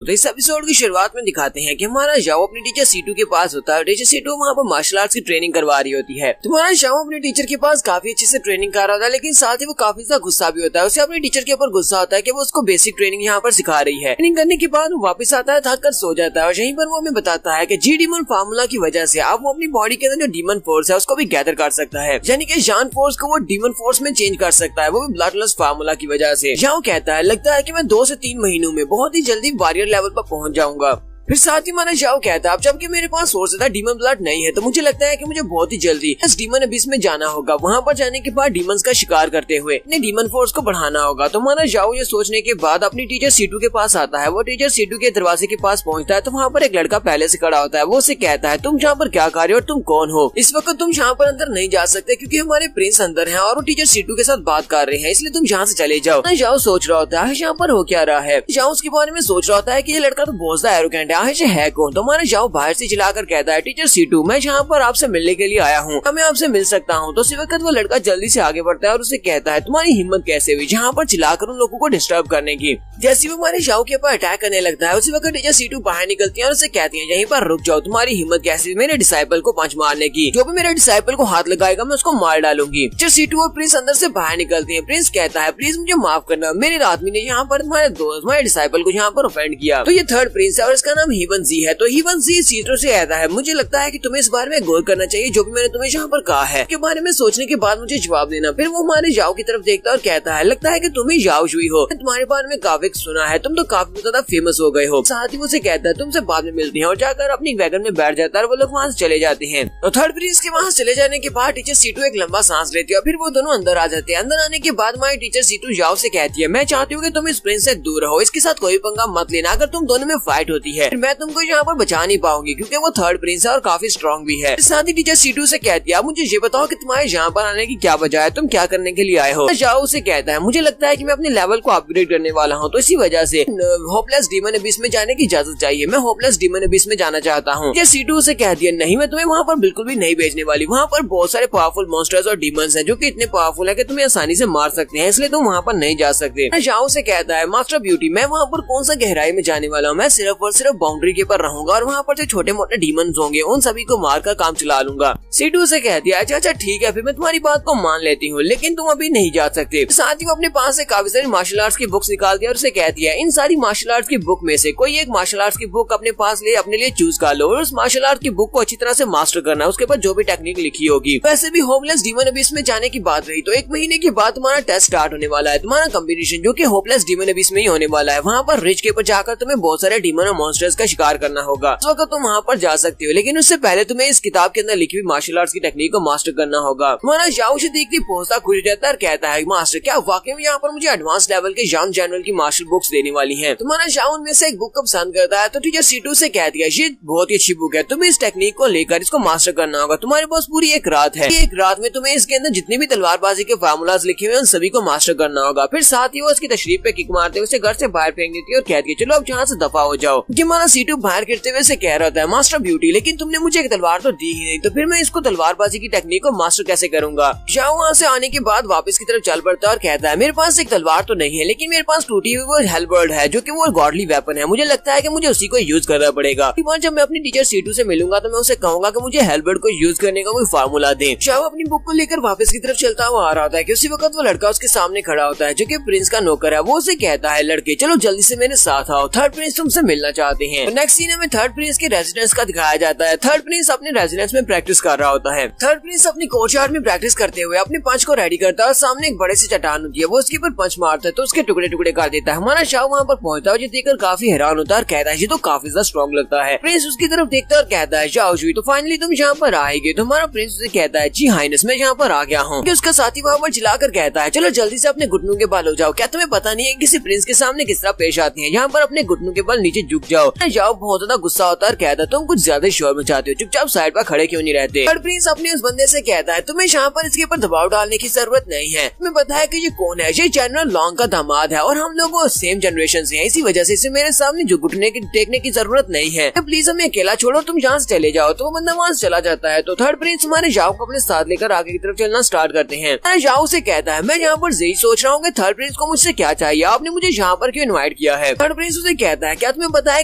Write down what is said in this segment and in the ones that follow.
तो इस एपिसोड की शुरुआत में दिखाते हैं कि हमारा जाओ अपने टीचर सीटू के पास होता है। टीचर सीटू वहाँ पर मार्शल आर्ट्स की ट्रेनिंग करवा रही होती है। तुम्हारा जाओ अपने टीचर के पास काफी अच्छे से ट्रेनिंग कर रहा होता है, लेकिन साथ ही वो काफी ज्यादा गुस्सा भी होता है। उसे अपने टीचर के ऊपर गुस्सा होता है कि वो उसको बेसिक ट्रेनिंग यहाँ पर सिखा रही है। ट्रेनिंग करने के बाद वो वापस आता है, थक कर सो जाता है और यहीं पर वो हमें बताता है कि जी डीमन फार्मूला की वजह से आप वो अपनी बॉडी के अंदर जो डीमन फोर्स है उसको भी गैदर कर सकता है, यानी कि जान फोर्स को वो डीमन फोर्स में चेंज कर सकता है, वो भी ब्लडलेस फार्मूला की वजह से। जाओ कहता है लगता है कि मैं 2 से 3 महीनों में बहुत ही जल्दी वॉरियर लेवल पर पहुंच जाऊंगा। फिर साथ ही माना जाओ कहता है अब जबकि मेरे पास सोर्स था डीमन ब्लड नहीं है, तो मुझे लगता है कि मुझे बहुत ही जल्दी इस डीमन अबिस में जाना होगा। वहाँ पर जाने के बाद डीमंस का शिकार करते हुए अपने डीमन फोर्स को बढ़ाना होगा। तो माना जाओ ये सोचने के बाद अपनी टीचर सीटू के पास आता है। वो टीचर सीटू के दरवाजे के पास पहुँचता है तो वहाँ पर एक लड़का पहले से खड़ा होता है। वो उसे कहता है तुम यहाँ पर क्या कर रहे हो और तुम कौन हो? इस वक्त तुम यहाँ पर अंदर नहीं जा सकते क्योंकि हमारे प्रिंस अंदर है और वो टीचर सीटू के साथ बात कर रहे हैं, इसलिए तुम यहाँ से चले जाओ। जाओ सोच रहा होता है यहाँ पर हो क्या रहा है। जाओ उसके बारे में सोच रहा होता है कि ये लड़का तो बहुत ज्यादा एरोगेंट है कौन? तो हमारा जाओ बाहर से चिल्लाकर कहता है टीचर सीटू मैं यहाँ पर आपसे मिलने के लिए आया हूँ, मैं आपसे मिल सकता हूँ? तो उसी वक्त वो लड़का जल्दी से आगे बढ़ता है और उसे कहता है तुम्हारी हिम्मत कैसे हुई यहाँ पर चिल्लाकर उन लोगों को डिस्टर्ब करने की? जैसे वो हमारे जाओ के ऊपर अटैक करने लगता है उसी वक्त टीचर सीटू बाहर निकलती है और उसे कहती है यहीं पर रुक जाओ, तुम्हारी हिम्मत कैसी मेरे डिसाइपल को पंच मारने की? जो भी मेरे डिसाइपल को हाथ लगाएगा मैं उसको मार डालूंगी। टीचर सीटू और प्रिंस अंदर से बाहर निकलती है। प्रिंस कहता है प्लीज मुझे माफ करना, मेरे आदमी ने यहाँ पर तुम्हारे दोस्त तुम्हारे डिसाइपल को यहाँ पर ऑफेंड किया। तो ये थर्ड प्रिंस है और इसका नाम हीवन जी है। तो हीवन जी सीटू से कहता है मुझे लगता है कि तुम्हें इस बारे में गौर करना चाहिए, जो भी मैंने तुम्हें यहाँ पर कहा है के बारे में सोचने के बाद मुझे जवाब देना। फिर वो हमारे जाओ की तरफ देखता है और कहता है लगता है कि तुम ही जाओ जुई हो, तुम्हारे बारे में काफी सुना है, तुम तो काफी ज्यादा फेमस हो गए हो। साथ ही वो उसे कहता है तुमसे बाद में मिलती हैं और जाकर अपनी वैगन में बैठ जाता है और वो लोग वहाँ से चले जाते हैं। तो थर्ड प्रिंस के वहाँ चले जाने के बाद टीचर सीटू एक लंबा सांस लेती है और फिर वो दोनों अंदर आ जाते हैं। अंदर आने के बाद हमारी टीचर सीटू जाओ से कहती है मैं चाहती हूँ कि तुम इस प्रिंस से दूर रहो, इसके साथ कोई पंगा मत लेना, अगर तुम दोनों में फाइट होती है मैं तुमको यहाँ पर बचा नहीं पाऊंगी क्योंकि वो थर्ड प्रिंस है और काफी स्ट्रॉन्ग भी है। साथ ही टीचर सीटू से कहती है आप मुझे ये बताओ कि तुम्हारे यहाँ पर आने की क्या वजह है, तुम क्या करने के लिए आए हो? जाओ उसे कहता है मुझे लगता है कि मैं अपने लेवल को अपग्रेड करने वाला हूँ, तो इसी वजह से होपलेस डीमन अबिस में जाने की इजाजत चाहिए, मैं होपलेस डीमन अबिस में जाना चाहता हूँ। ये सीटू उसे कहती है नहीं मैं तुम्हें वहाँ पर बिल्कुल भी नहीं भेजने वाली, वहाँ पर बहुत सारे पावरफुल मॉन्स्टर्स और डीमंस हैं जो कि इतने पावरफुल है कि तुम्हें आसानी से मार सकते हैं, इसलिए तुम वहाँ पर नहीं जा सकते। जाओ से कहता है मास्टर ब्यूटी मैं वहाँ पर कौन सा गहराई में जाने वाला हूँ, मैं सिर्फ और सिर्फ बाउंड्री के ऊपर रहूंगा और वहाँ पर जो छोटे मोटे डीमंस होंगे उन सभी को मार कर काम चला लूंगा। सीटू से कहती है अच्छा ठीक है फिर मैं तुम्हारी बात को मान लेती हूँ, लेकिन तुम अभी नहीं जा सकते। साथ ही वो अपने पास से काफी सारी मार्शल आर्ट्स की बुक्स निकालती है और उसे कहती है इन सारी मार्शल आर्ट्स की बुक में से कोई एक मार्शल आर्ट्स की बुक अपने पास ले अपने लिए चूज कर लो और उस मार्शल आर्ट की बुक को अच्छी तरह से मास्टर करना, उसके बाद जो भी टेक्निक लिखी होगी। वैसे भी होपलेस डीमन अबिस में जाने की बात रही तो 1 महीने के बाद तुम्हारा टेस्ट स्टार्ट होने वाला है, तुम्हारा कंपटीशन जो कि होपलेस डीमन अबिस में ही होने वाला है। वहाँ पर रिच के ऊपर जाकर तुम्हें बहुत सारे डीमन और मॉन्स्टर्स का शिकार करना होगा। उस वक्त तुम वहाँ पर जा सकते हो, लेकिन उससे पहले तुम्हें इस किताब के अंदर लिखी हुई मार्शल आर्ट्स की टेक्निक को मास्टर करना होगा। तुम्हारा जाओ से देखती पहुंचता खुश रहता है और कहता है मास्टर क्या वाकई में यहाँ पर मुझे एडवांस लेवल के यंग जनरल की मार्शल बुक्स देने वाली हैं? तुम्हारा जाओ उनमें से एक बुक को पसंद करता है तो टीचर सीटू से कहती है ये बहुत ही अच्छी बुक है, तुम्हें इस टेक्निक को लेकर इसको मास्टर करना होगा, तुम्हारे पास पूरी 1 रात है, 1 रात में तुम्हें इसके अंदर जितने भी तलवारबाजी के फार्मूलाज लिखे हुए उन सभी को मास्टर करना होगा। फिर साथ ही वो उसकी तशरीफ पे किक मारते हुए उसे घर से बाहर फेंक देती है और कहती है चलो अब यहाँ से दफा हो जाओ। हमारा सीटू बाहर गिरते हुए कह रहा था मास्टर ब्यूटी लेकिन तुमने मुझे एक तलवार तो दी ही नहीं, तो फिर मैं इसको तलवारबाजी की टेक्निक को मास्टर कैसे करूंगा? जाओ वहाँ से आने के बाद वापस की तरफ चल पड़ता है और कहता है मेरे पास एक तलवार तो नहीं है, लेकिन मेरे पास टूटी हुई वो हेलबर्ड है जो कि वो गॉडली वेपन है, मुझे लगता है कि मुझे उसी को यूज करना पड़ेगा। जब मैं अपनी टीचर सीटू से मिलूंगा तो मैं उसे कहूंगा कि मुझे हेलबर्ड को यूज करने का कोई फार्मूला दे। जाओ अपनी बुक को लेकर वापस की तरफ चलता हुआ आ रहा होता है कि उसी वक्त वो लड़का उसके सामने खड़ा होता है जो कि प्रिंस का नौकर है। वो उसे कहता है लड़के चलो जल्दी से मेरे साथ आओ, थर्ड प्रिंस तुमसे मिलना चाहते हैं। नेक्स्ट सीन में थर्ड प्रिंस के रेजिडेंस का दिखाया जाता है। थर्ड प्रिंस अपने रेजिडेंस में प्रैक्टिस कर रहा होता है। थर्ड प्रिंस अपनी कोर्टयार्ड में प्रैक्टिस करते हुए अपने पंच को रेडी करता है और सामने एक बड़े से चट्टान होती है, वो उसके ऊपर पंच मारता है तो उसके टुकड़े टुकड़े कर देता है। हमारा शाह वहाँ पर पहुंचता है, ये देखकर काफी हैरान होता है और कहता है ये तो काफी ज्यादा स्ट्रॉन्ग लगता है। प्रिंस उसकी तरफ देखता है और कहता है जाओ जी तो फाइनली तुम यहाँ पर आएंगे। तो हमारा प्रिंस उसे कहता है जी हाइनेस मैं यहाँ पर आ गया हूँ। उसका साथी वहाँ पर चिल्लाकर कहता है चलो जल्दी से अपने घुटनों के बल हो जाओ, क्या तुम्हें पता नहीं है किसी प्रिंस के सामने किस तरह पेश आती है, यहाँ पर अपने घुटनों के बल नीचे झुक जाओ जाओ बहुत ज्यादा गुस्सा होता है और कहता है तुम कुछ ज्यादा शोर मचाते हो, चुपचाप साइड पर खड़े क्यों नहीं रहते। थर्ड प्रिंस अपने उस बंदे से कहता है तुम्हें यहाँ पर इसके ऊपर दबाव डालने की जरूरत नहीं है, तुम्हें पता है कि ये कौन है, ये जनरल लॉन्ग का दामाद है और हम लोग सेम जनरेशन से हैं, इसी वजह से इसे मेरे सामने जो घुटने की टेकने की जरूरत नहीं है, प्लीज हमें अकेला छोड़ो, तुम यहाँ से चले जाओ। तो वो बंदा वहाँ से चला जाता है। तो थर्ड प्रिंस हमारे जाओ को अपने साथ लेकर आगे की तरफ चलना स्टार्ट करते हैं। जाओ से कहता है मैं यहाँ पर यही सोच रहा हूँ कि थर्ड प्रिंस को मुझसे क्या चाहिए, आपने मुझे यहाँ पर क्यों इनवाइट किया है। थर्ड प्रिंस उसे कहता है क्या तुम्हें पता है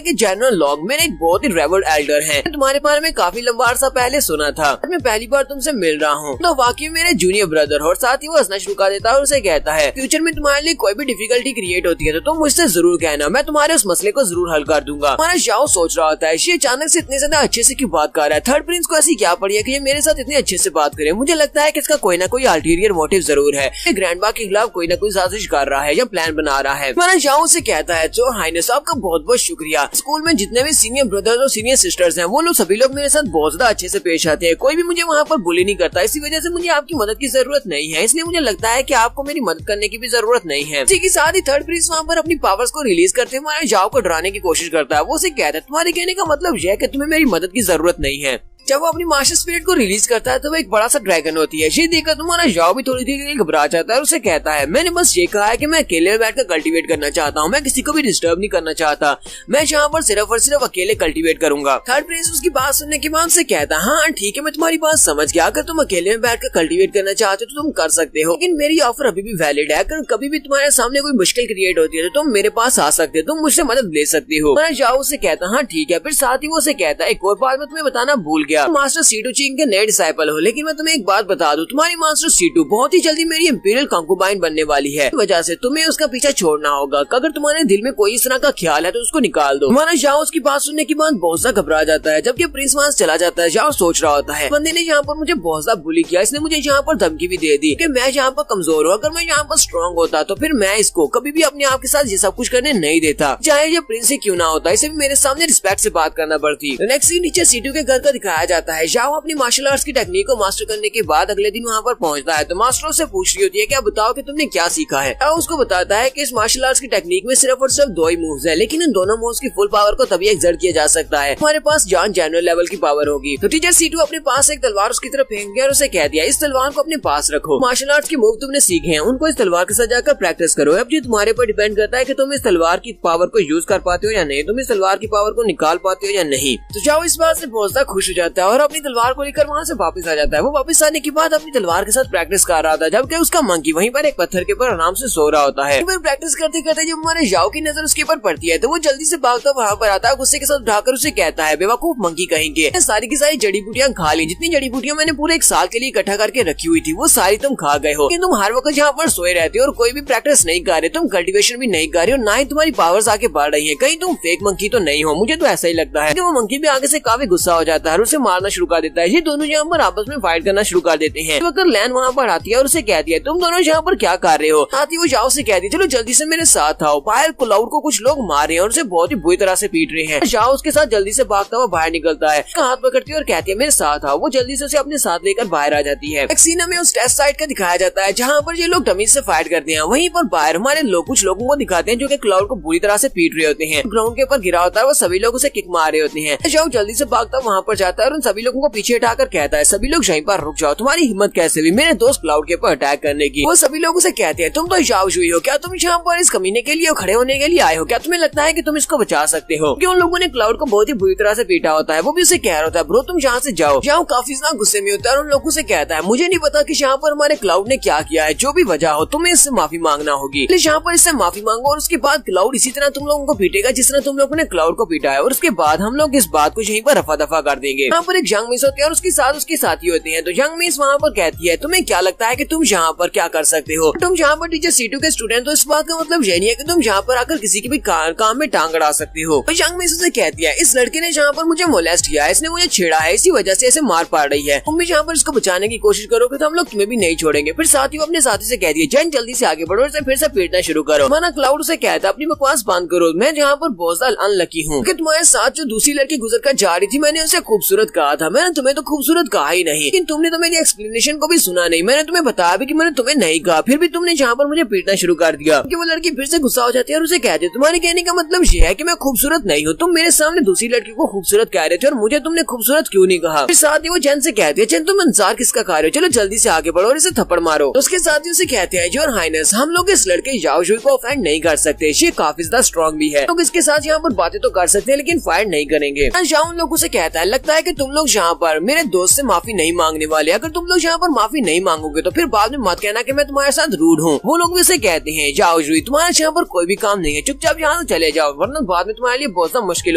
कि जनरल लॉन्ग मेरे एक बहुत ही रेबल एल्डर है, तुम्हारे बारे में काफी लंबा अरसा पहले सुना था, मैं पहली बार तुमसे मिल रहा हूँ, तो वाकई मेरे जूनियर ब्रदर। और साथ ही वो हंसना शुरू कर देता है और उसे कहता है फ्यूचर में तुम्हारे लिए कोई भी डिफिकल्टी क्रिएट होती है तो तुम मुझसे जरूर कहना, मैं तुम्हारे उस मसले को जरूर हल कर दूंगा। हमारा जाओ सोच रहा होता है ये अचानक से इतने ज्यादा अच्छे से क्यों बात कर रहा है, थर्ड प्रिंस को ऐसी क्या पड़ी है कि ये मेरे साथ इतने अच्छे से बात करे, मुझे लगता है कि इसका कोई ना कोई अल्टीरियर मोटिव जरूर है, ग्रैंडपा के खिलाफ कोई ना कोई साजिश कर रहा है या प्लान बना रहा है। हमारा जाओ से कहता है जो हाइनेस आपका बहुत बहुत शुक्रिया, स्कूल में जितने भी सीनियर ब्रदर्स और सीनियर सिस्टर्स हैं वो लोग सभी लोग मेरे साथ बहुत ज्यादा अच्छे से पेश आते हैं, कोई भी मुझे वहाँ पर बुली नहीं करता, इसी वजह से मुझे आपकी मदद की जरूरत नहीं है, इसलिए मुझे लगता है कि आपको मेरी मदद करने की भी जरूरत नहीं है। इसी के साथ ही थर्ड प्रिंस वहाँ पर अपनी पावर्स को रिलीज करते हुए हमारे जाओ को डराने की कोशिश करता है। वो उसे कहता है तुम्हारे कहने का मतलब यह है कि तुम्हें मेरी मदद की जरूरत नहीं है। जब वो अपनी मास्टर स्पिरिट को रिलीज करता है तो वो एक बड़ा सा ड्रैगन होती है, ये देखकर तुम्हारा जाओ भी थोड़ी देर के लिए घबरा जाता है और उसे कहता है मैंने बस ये कहा है कि मैं अकेले बैठकर कल्टीवेट करना चाहता हूँ, मैं किसी को भी डिस्टर्ब नहीं करना चाहता, मैं यहाँ पर सिर्फ और सिर्फ अकेले कल्टीवेट करूंगा। थर्ड प्रिंस उसकी बात सुनने के बाद से कहता है हाँ ठीक है मैं तुम्हारी बात समझ गया, अगर तुम अकेले में बैठकर कल्टीवेट करना चाहते हो तो तुम कर सकते हो, लेकिन मेरी ऑफर अभी भी वैलिड है, अगर कभी भी तुम्हारे सामने कोई मुश्किल क्रिएट होती है तो तुम मेरे पास आ सकते हो, तुम मुझसे मदद ले सकती हो। मैं जाओ उसे कहता हाँ ठीक है, फिर साथ ही वो उसे कहता है एक और बात मैं तुम्हें बताना भूल गया, मास्टर सीटू चिंग के नए डिसाइपल हो, लेकिन मैं तुम्हें एक बात बता दूं, तुम्हारी मास्टर सीटू बहुत ही जल्दी मेरी इंपीरियल कंकुबाइन बनने वाली है, इस वजह से तुम्हें उसका पीछा छोड़ना होगा, अगर तुम्हारे दिल में कोई इस तरह का ख्याल है तो उसको निकाल दो। हमारा जाओ उसकी बात सुनने के बाद बहुत सा घबरा जाता है, जबकि प्रिंस वहां से चला जाता है। जाओ सोच रहा होता है बंदे ने यहाँ पर मुझे बहुत ज्यादा बुली किया, इसने मुझे यहाँ पर धमकी भी दे दी कि मैं यहाँ पर कमजोर हूँ, अगर मैं यहाँ पर स्ट्रॉन्ग होता तो फिर मैं इसको कभी भी अपने आप के साथ ये सब कुछ करने नहीं देता, चाहे ये प्रिंस ही क्यों ना होता, इसे भी मेरे सामने रिस्पेक्ट से बात करना पड़ती। नेक्स्ट सीन नीचे सीटू के घर का दिखाया जाता है। जाओ अपनी मार्शल आर्ट्स की टेक्निक को मास्टर करने के बाद अगले दिन वहाँ पर पहुँचता है, तो मास्टर से पूछ रही होती है क्या बताओ कि तुमने क्या सीखा है। उसको बताता है कि इस मार्शल आर्ट्स की टेक्निक में सिर्फ और सिर्फ 2 ही मूव्स हैं, लेकिन इन दोनों मूव्स की फुल पावर को तभी एक्सर्ट किया जा सकता है, हमारे पास जॉन जनरल लेवल की पावर होगी। तो टीचर सीटू अपने पास एक तलवार उसकी तरफ फेंक गया और उसे कह दिया इस तलवार को अपने पास रखो, मार्शल आर्ट्स की मूव तुमने सीखे हैं उनको इस तलवार के साथ जाकर प्रैक्टिस करो, अब ये तुम्हारे पर डिपेंड करता है कि तुम इस तलवार की पावर को यूज कर पाते हो या नहीं, तुम इस तलवार की पावर को निकाल पाते हो या नहीं। तो जाओ इस बात से बहुत ज्यादा खुश हो जाता है और अपनी तलवार को लेकर वहाँ से वापस आ जाता है। वो वापस आने के बाद अपनी तलवार के साथ प्रैक्टिस कर रहा था, जबकि उसका मंकी वहीं पर एक पत्थर के ऊपर आराम से सो रहा होता है। फिर प्रैक्टिस करते करते जब हमारे जाओ की नजर उसके ऊपर पड़ती है तो वो जल्दी से भागता वहाँ पर आता है, गुस्से के साथ उठाकर उसे कहता है बेवकूफ मंकी कहेंगे, सारी की सारी जड़ी बूटियां खा ली, जितनी जड़ी बूटियां मैंने पूरे 1 साल के लिए इकट्ठा करके रखी हुई थी वो सारी तुम खा गए हो, तुम हर वक्त यहाँ पर सोए रहते हो और कोई भी प्रैक्टिस नहीं कर रहे, तुम कल्टीवेशन भी नहीं कर रहे हो, ना ही तुम्हारी पावर्स आगे बढ़ रही है, कहीं तुम फेक मंकी तो नहीं हो, मुझे तो ऐसा ही लगता है। वो मंकी भी आगे से काफी गुस्सा हो जाता है और उसे मारना शुरू कर देता है। ये दोनों यहाँ पर आपस में फाइट करना शुरू कर देते हैं। तो लैन वहाँ पर आती है और उसे कहती है तुम दोनों यहाँ पर क्या कर रहे हो, साथ ही वो जाओ से कहती है चलो जल्दी से मेरे साथ आओ, बाहर क्लाउड को कुछ लोग मार रहे हैं और उसे बहुत ही बुरी तरह से पीट रहे हैं। जाओ उसके साथ जल्दी से भागता हुआ बाहर निकलता है, उसका हाथ पकड़ती है और कहती है मेरे साथ आओ, वो जल्दी से उसे अपने साथ लेकर बाहर आ जाती है। एक सीन में उस टेस्ट साइट का दिखाया जाता है जहाँ पर ये लोग डमीज से फाइट करते हैं, वहीं पर बाहर हमारे लोग कुछ लोगों को दिखाते हैं जो कि क्लाउड को बुरी तरह से पीट रहे होते हैं, ग्राउंड के ऊपर गिरा होता है, वो सभी लोग उसे किक मार रहे होते हैं। जाओ जल्दी से भागता वहाँ पर जाता है और उन सभी लोगों को पीछे हटाकर कहता है सभी लोग यहीं पर रुक जाओ, तुम्हारी हिम्मत कैसे हुई मेरे दोस्त क्लाउड के ऊपर अटैक करने की। वो सभी लोग उसे कहते हैं तुम तो जाओ हुई हो, क्या तुम यहाँ पर इस कमीने के लिए खड़े होने के लिए आए हो, क्या तुम्हें लगता है कि तुम इसको बचा सकते हो, क्योंकि उन लोगों ने क्लाउड को बहुत ही बुरी तरह से पीटा होता है। वो भी उसे कह रहा होता है ब्रो तुम यहाँ से जाओ। जाओ काफी ज्यादा गुस्से में होता है और उन लोगों से कहता है मुझे नहीं पता कि यहाँ पर हमारे क्लाउड ने क्या किया है, जो भी वजह हो तुम्हें इससे माफी मांगना होगी, यहाँ पर इससे माफी मांगो और उसके बाद क्लाउड इसी तरह तुम लोगों को पीटेगा जिस तरह तुम लोगों ने क्लाउड को पीटा है, और उसके बाद हम लोग इस बात को यहीं पर रफा दफा कर देंगे। यहाँ पर एक यंग मिस होती है और उसके साथ उसके साथी होते हैं। तो यंग मिस वहाँ पर कहती है तुम्हें क्या लगता है कि तुम यहाँ पर क्या कर सकते हो, तुम यहाँ पर टीचर सीटू के स्टूडेंट, तो इस बात का मतलब ये नहीं है कि तुम यहाँ पर आकर किसी की भी काम में टांग अड़ा सकते हो। तो यंग मिस उसे कहती है इस लड़के ने यहाँ पर मुझे मोलेस्ट किया है, इसने मुझे छेड़ा है, इसी वजह से इसे मार पा रही है, तुम भी यहाँ पर इसको बचाने की कोशिश करोगे तो हम लोग तुम्हें भी नहीं छोड़ेंगे। फिर साथ ही वो अपने साथी से कहती है जैन जल्दी से आगे बढ़ो, इसे फिर से पीटना शुरू करो। माना क्लाउड उसे कहता है अपनी बकवास बंद करो, मैं यहाँ पर बहुत ज्यादा अनलकी हूँ कि तुम्हारे साथ जो दूसरी लड़की गुजर कर जा रही थी मैंने उसे खूबसूरत खूबसूरत कहा था, मैंने तुम्हें तो खूबसूरत कहा ही नहीं, लेकिन तुमने तो मेरी एक्सप्लेनेशन को भी सुना नहीं। मैंने तुम्हें बताया भी कि मैंने तुम्हें नहीं कहा, फिर भी तुमने जहाँ पर मुझे पीटना शुरू कर दिया। वो लड़की फिर से गुस्सा हो जाती है और उसे कहती है तुम्हारे कहने का मतलब ये है कि मैं खूबसूरत नहीं हूँ, तुम मेरे सामने दूसरी लड़की को खूबसूरत कह रहे थे और मुझे तुमने खूबसूरत क्यों नहीं कहा। फिर साथ ही वो चैन से कहती है चैन तुम इंतजार किसका खा रहे हो, चलो जल्दी से आगे बढ़ो और इसे थप्पड़ मारो। तो उसके साथ ही उसे कहते हैं योर हाइनेस हम लोग इस लड़के याओ जुई को ऑफेंड नहीं कर सकते, ये काफी ज्यादा स्ट्रॉन्ग भी है, लोग इसके साथ यहाँ पर बातें तो कर सकते हैं लेकिन फाइट नहीं करेंगे। याओ उन लोगों से कहता है लगता है कि तुम लोग यहाँ पर मेरे दोस्त से माफी नहीं मांगने वाले, अगर तुम लोग यहाँ पर माफी नहीं मांगोगे तो फिर बाद में मत कहना कि मैं तुम्हारे साथ रूड हूँ। वो लोग भी उसे कहते हैं याओ जुई तुम्हारे यहाँ पर कोई भी काम नहीं है, चुपचाप यहाँ से चले जाओ वरना बाद में तुम्हारे लिए बहुत ज्यादा मुश्किल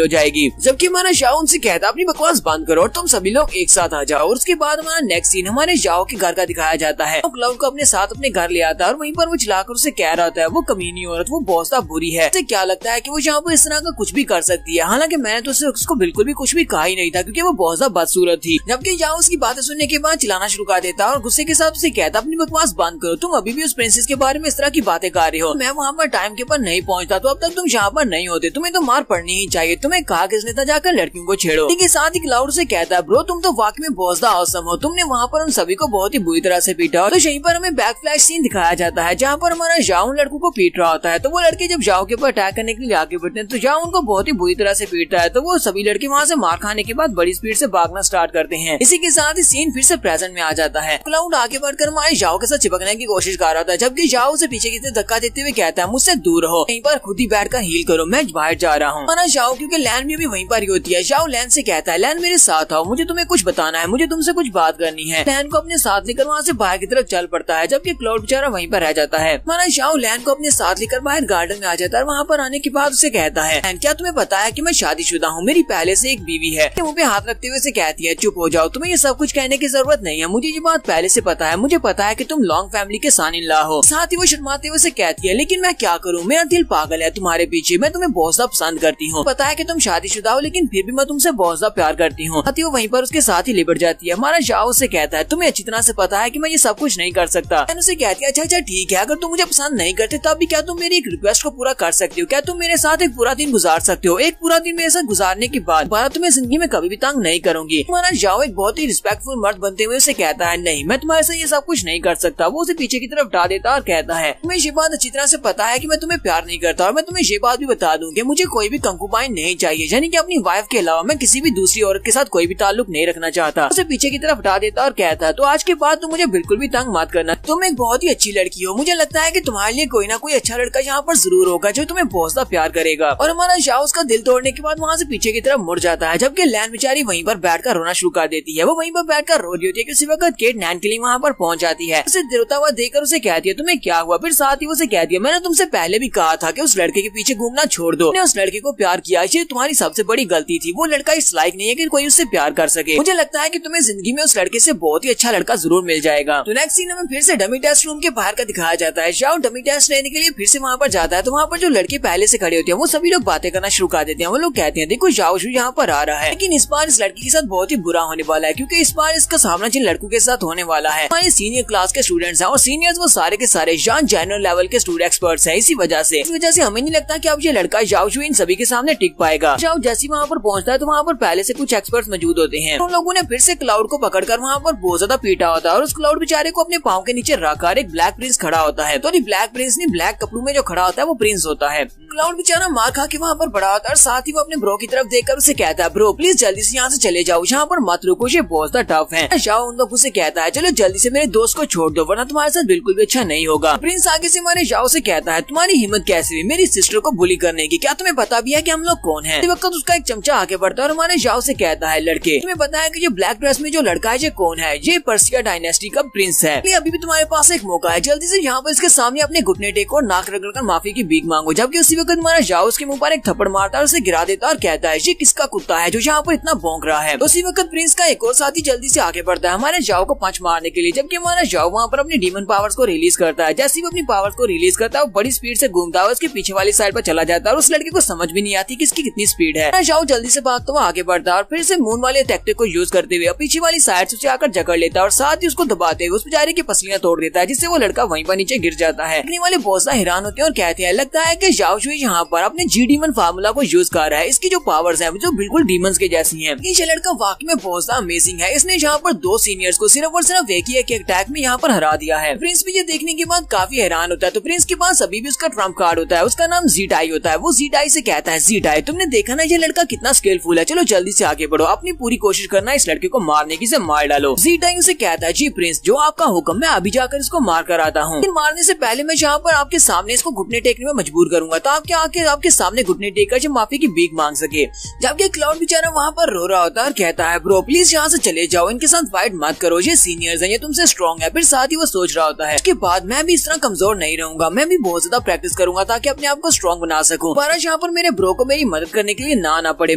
हो जाएगी। जबकि हमारा याओ उनसे कहता है अपनी बकवास बंद करो और तुम सभी लोग एक साथ आ जाओ। और उसके बाद हमारा नेक्स्ट सीन हमारे याओ के घर का दिखाया जाता है। वो क्लाउड को अपने साथ अपने घर ले आता है और वहीं पर वो चिल्लाकर उसे कह रहा होता है वो कमीनी औरत वो बहुत ज्यादा बुरी है, उसे क्या लगता है कि वो यहाँ पर इस तरह का कुछ भी कर सकती है। हालांकि मैंने तो उसको बिल्कुल भी कुछ भी कहा ही नहीं था क्योंकि वो बहुत ज्यादा बदसूरत थी। जबकि याओ उसकी बातें सुनने के बाद चिल्लाना शुरू कर देता और गुस्से के साथ उसे कहता अपनी बकवास बंद करो, तुम अभी भी उस प्रिंसेस के बारे में इस तरह की बातें कर रहे हो, मैं वहाँ पर टाइम के पर नहीं पहुँचता तो अब तक तुम यहाँ पर नहीं होते, तुम्हें तो मार पड़नी ही चाहिए, तुम्हें कहा किसने था जाकर लड़कियों को छेड़ो। के साथ ही क्लाउड से कहता है ब्रो तुम तो वाकई में बहुत ज्यादा औसम हो, तुमने वहाँ पर उन सभी को बहुत ही बुरी तरह से पीटा। तो यहीं पर हमें बैक फ्लैश सीन दिखाया जाता है जहाँ पर हमारा याओ लड़कों को पीट रहा होता है। तो वो लड़के जब याओ के ऊपर अटैक करने के लिए आगे बढ़ते हैं तो याओ उनको बहुत ही बुरी तरह से पीटता है। तो वो सभी लड़के वहाँ से मार खाने के बाद बड़ी स्पीड से भागना स्टार्ट करते हैं। इसी के साथ ही सीन फिर से प्रेजेंट में आ जाता है। क्लाउड आगे बढ़कर हमारे याओ के साथ चिपकने की कोशिश कर रहा था जबकि याओ उसे पीछे की तरफ धक्का देते हुए कहता है मुझसे दूर रहो, यहीं पर खुद ही बैठकर हील करो, मैं बाहर जा रहा हूँ। हमारा याओ क्योंकि लैन भी वहीं पर ही होती है, याओ लैन से कहता है लैन मेरे साथ आओ, मुझे तुम्हें कुछ बताना है, मुझे तुमसे कुछ बात करनी है। लैन को अपने साथ लेकर वहाँ से बाहर की तरफ चल पड़ता है जबकि क्लाउड बेचारा वहीं पर रह जाता है। हमारा याओ लैन को अपने साथ लेकर बाहर गार्डन में आ जाता है। वहाँ पर आने के बाद उसे कहता है लैन क्या तुम्हें पता है कि मैं शादीशुदा हूँ, मेरी पहले से एक बीवी है। मुँह पे हाथ रखते हुए से कहती है चुप हो जाओ, तुम्हें ये सब कुछ कहने की जरूरत नहीं है, मुझे ये बात पहले से पता है, मुझे पता है कि तुम लॉन्ग फैमिली के सन इन लॉ हो। साथ ही वो शर्माते हुए से कहती है लेकिन मैं क्या करूँ, मेरा दिल पागल है तुम्हारे पीछे, मैं तुम्हें बहुत ज्यादा पसंद करती हूँ, पता है कि तुम शादीशुदा हो लेकिन फिर भी मैं तुमसे बहुत ज्यादा प्यार करती हूँ। वो वहीं पर उसके साथ ही लिपट जाती है। हमारा याओ से कहता है तुम्हें अच्छी तरह से पता है कि मैं ये सब कुछ नहीं कर सकता। उसे कहती है अच्छा ठीक है, अगर तुम मुझे पसंद नहीं करते तब भी क्या तुम मेरी एक रिक्वेस्ट को पूरा कर सकते हो, क्या तुम मेरे साथ एक पूरा दिन गुजार सकते हो, एक पूरा दिन मेरे साथ गुजारने के बाद दोबारा तुम्हें जिंदगी में कभी भी तंग नहीं करूंगी। हमारा याओ एक बहुत ही रिस्पेक्टफुल मर्द बनते हुए उसे कहता है नहीं मैं तुम्हारे साथ ये सब कुछ नहीं कर सकता। वो उसे पीछे की तरफ डाल देता और कहता है तुम्हें ये बात अच्छी तरह से पता है कि मैं तुम्हें प्यार नहीं करता और मैं तुम्हें ये बात भी बता दूं कि मुझे कोई भी कंकुबाइन नहीं चाहिए, यानी कि अपनी वाइफ के अलावा मैं किसी भी दूसरी औरत के साथ कोई भी ताल्लुक नहीं रखना चाहता। उसे पीछे की तरफ हटा देता और कहता है तो आज के बाद तुम मुझे बिल्कुल भी तंग मत करना, तुम एक बहुत ही अच्छी लड़की हो, मुझे लगता है कि तुम्हारे लिए कोई ना कोई अच्छा लड़का यहाँ पर जरूर होगा जो तुम्हें बहुत ज्यादा प्यार करेगा। और हमारा याओ उसका दिल तोड़ने के बाद वहाँ से पीछे की तरफ मुड़ जाता है जबकि लैन बेचारी वहीं पर बैठकर रोना शुरू कर देती है। वो वहीं पर बैठकर रो रही होती है कि उसी वक्त केट नैन के लिए वहाँ पर पहुंच जाती है। उसे रोता हुआ देखकर उसे कहती है तुम्हें क्या हुआ, फिर साथ ही उसे कहती है मैंने तुमसे पहले भी कहा था कि उस लड़के के पीछे घूमना छोड़ दो, उस लड़के को प्यार किया, ये तुम्हारी सबसे बड़ी गलती थी, वो लड़का इस लायक नहीं है कि कोई उससे प्यार कर सके, मुझे लगता है कि तुम्हें जिंदगी में उस लड़के से बहुत ही अच्छा लड़का जरूर मिल जाएगा। तो नेक्स्ट सीन हमें फिर से डमी टेस्ट रूम के बाहर का दिखाया जाता है। याओ डमी टेस्ट लेने के लिए फिर से वहाँ पर जाता है तो वहाँ पर जो लड़के पहले से खड़े होते हैं वो सभी लोग बातें करना शुरू कर देते हैं। वो लोग कहते हैं देखो याओ यहाँ पर आ रहा है, लेकिन इस बार इस लड़की के साथ बहुत ही बुरा होने वाला है क्योंकि इस बार इसका सामना जिन लड़कों के साथ होने वाला है हमारे सीनियर क्लास के स्टूडेंट्स हैं और सीनियर्स वो सारे के सारे जनरल लेवल के स्टूडेंट एक्सपर्ट्स हैं। इस वजह से हमें नहीं लगता कि अब ये लड़का याओ इन सभी के सामने टिक पाएगा। याओ जैसे वहाँ पर पहुँचता है तो वहाँ पर पहले से कुछ एक्सपर्ट्स मौजूद होते हैं। उन लोगों ने फिर से क्लाउड को पकड़कर वहाँ पर बहुत ज्यादा पीटा होता है और उस क्लाउड बेचारे को अपने पाँव के नीचे रखकर एक ब्लैक प्रिंस खड़ा होता है। तो ब्लैक प्रिंस नहीं, ब्लैक कपड़ों में जो खड़ा होता है वो प्रिंस होता है। क्लाउड बेचारा मार खा के वहाँ पर बड़ा होता है और साथ ही वो अपने ब्रो की तरफ देखकर उसे कहता है ब्रो प्लीज जल्दी से यहाँ से चले जाओ, यहाँ पर मत रुको, ये बहुत ज्यादा टफ है। याओ उन लोगों से कहता है चलो जल्दी से मेरे दोस्त को छोड़ दो वरना तुम्हारे साथ बिल्कुल भी अच्छा नहीं होगा। प्रिंस आगे से हमारे याओ से कहता है तुम्हारी हिम्मत कैसे हुई मेरी सिस्टर को बुली करने की, क्या तुम्हें पता भी है कि हम लोग कौन हैं? इस वक्त उसका एक चमचा आगे बढ़ता है और हमारे याओ से कहता है लड़के तुम्हें पता है कि ये ब्लैक ड्रेस में जो लड़का है ये कौन है? ये पर्सिया डायनेस्टी का प्रिंस है। अभी भी तुम्हारे पास एक मौका है, जल्दी से यहाँ पर इसके सामने अपने घुटने टेको और नाक रगड़कर माफी की भीख मांगो। जबकि उसी वक्त हमारा याओ उसके मुंह पर एक थप्पड़ मारता है और उसे गिरा देता है और कहता है ये किसका कुत्ता है जो यहाँ पर इतना भौंक रहा है? तो उसी वक्त प्रिंस का एक और साथी जल्दी से आगे बढ़ता है हमारे याओ को पंच मारने के लिए, जबकि हमारा याओ वहाँ पर अपनी डीमन पावर्स को रिलीज करता है। जैसे ही वो अपनी पावर्स को रिलीज करता है वो बड़ी स्पीड से घूमता है, उसके पीछे वाली साइड पर चला जाता है और उस लड़के को समझ भी नहीं आती कि इसकी कितनी स्पीड है। याओ जल्दी से भागता हुआ आगे बढ़ता है और फिर से मून वाले टैक्टिक को यूज करते हुए पीछे वाली साइड से आकर जकड़ लेता है और साथ ही उसको दबाते हुए उस बेचारे की पसलियां तोड़ देता है, जिससे वो लड़का वहीं पर नीचे गिर जाता है। देखने वाले बहुत सा हैरान होते हैं और कहते हैं लगता है कि याओ यहाँ पर अपने जी डीमन फार्मूला को यूज कर रहा है, इसकी जो पावर्स है जो बिल्कुल डीमंस के जैसी हैं। ये लड़का वाकई में बहुत ज्यादा अमेजिंग है। इसने यहाँ पर 2 सीनियर्स को सिर्फ और सिर्फ एक ही एक अटैक में यहाँ पर हरा दिया है। प्रिंस भी ये देखने के बाद काफी हैरान होता है। तो प्रिंस के पास अभी भी उसका ट्रम्प कार्ड होता है, उसका नाम ज़ीटाई होता है। वो ज़ीटाई से कहता है, ज़ीटाई तुमने देखा ना ये लड़का कितना स्किलफुल है, चलो जल्दी से आगे बढ़ो, अपनी पूरी कोशिश करना इस लड़के को मारने की, से मार डालो। ज़ीटाई उसे कहता है, जी प्रिंस जो आपका हुक्म, मैं अभी जाकर इसको मार कर आता हूँ। मारने से पहले मैं यहाँ पर आपके सामने इसको घुटने टेकने में मजबूर करूंगा, तो आप क्या आके आपके सामने घुटने टेक कर जो माफी की भीख मांग सके। जबकि क्लाउड बेचारा वहाँ पर रो रहा होता है और कहता है, ब्रो प्लीज यहाँ से चले जाओ, इनके साथ फाइट मत करो, ये सीनियर्स हैं, ये तुमसे स्ट्रॉन्ग है। फिर साथ ही वो सोच रहा होता है, इसके बाद मैं भी इस तरह कमजोर नहीं रहूंगा, मैं भी बहुत ज्यादा प्रैक्टिस करूंगा ताकि अपने आप को स्ट्रॉन्ग बना सकूं। पर यहाँ पर मेरे ब्रो को मेरी मदद करने के लिए ना पड़े,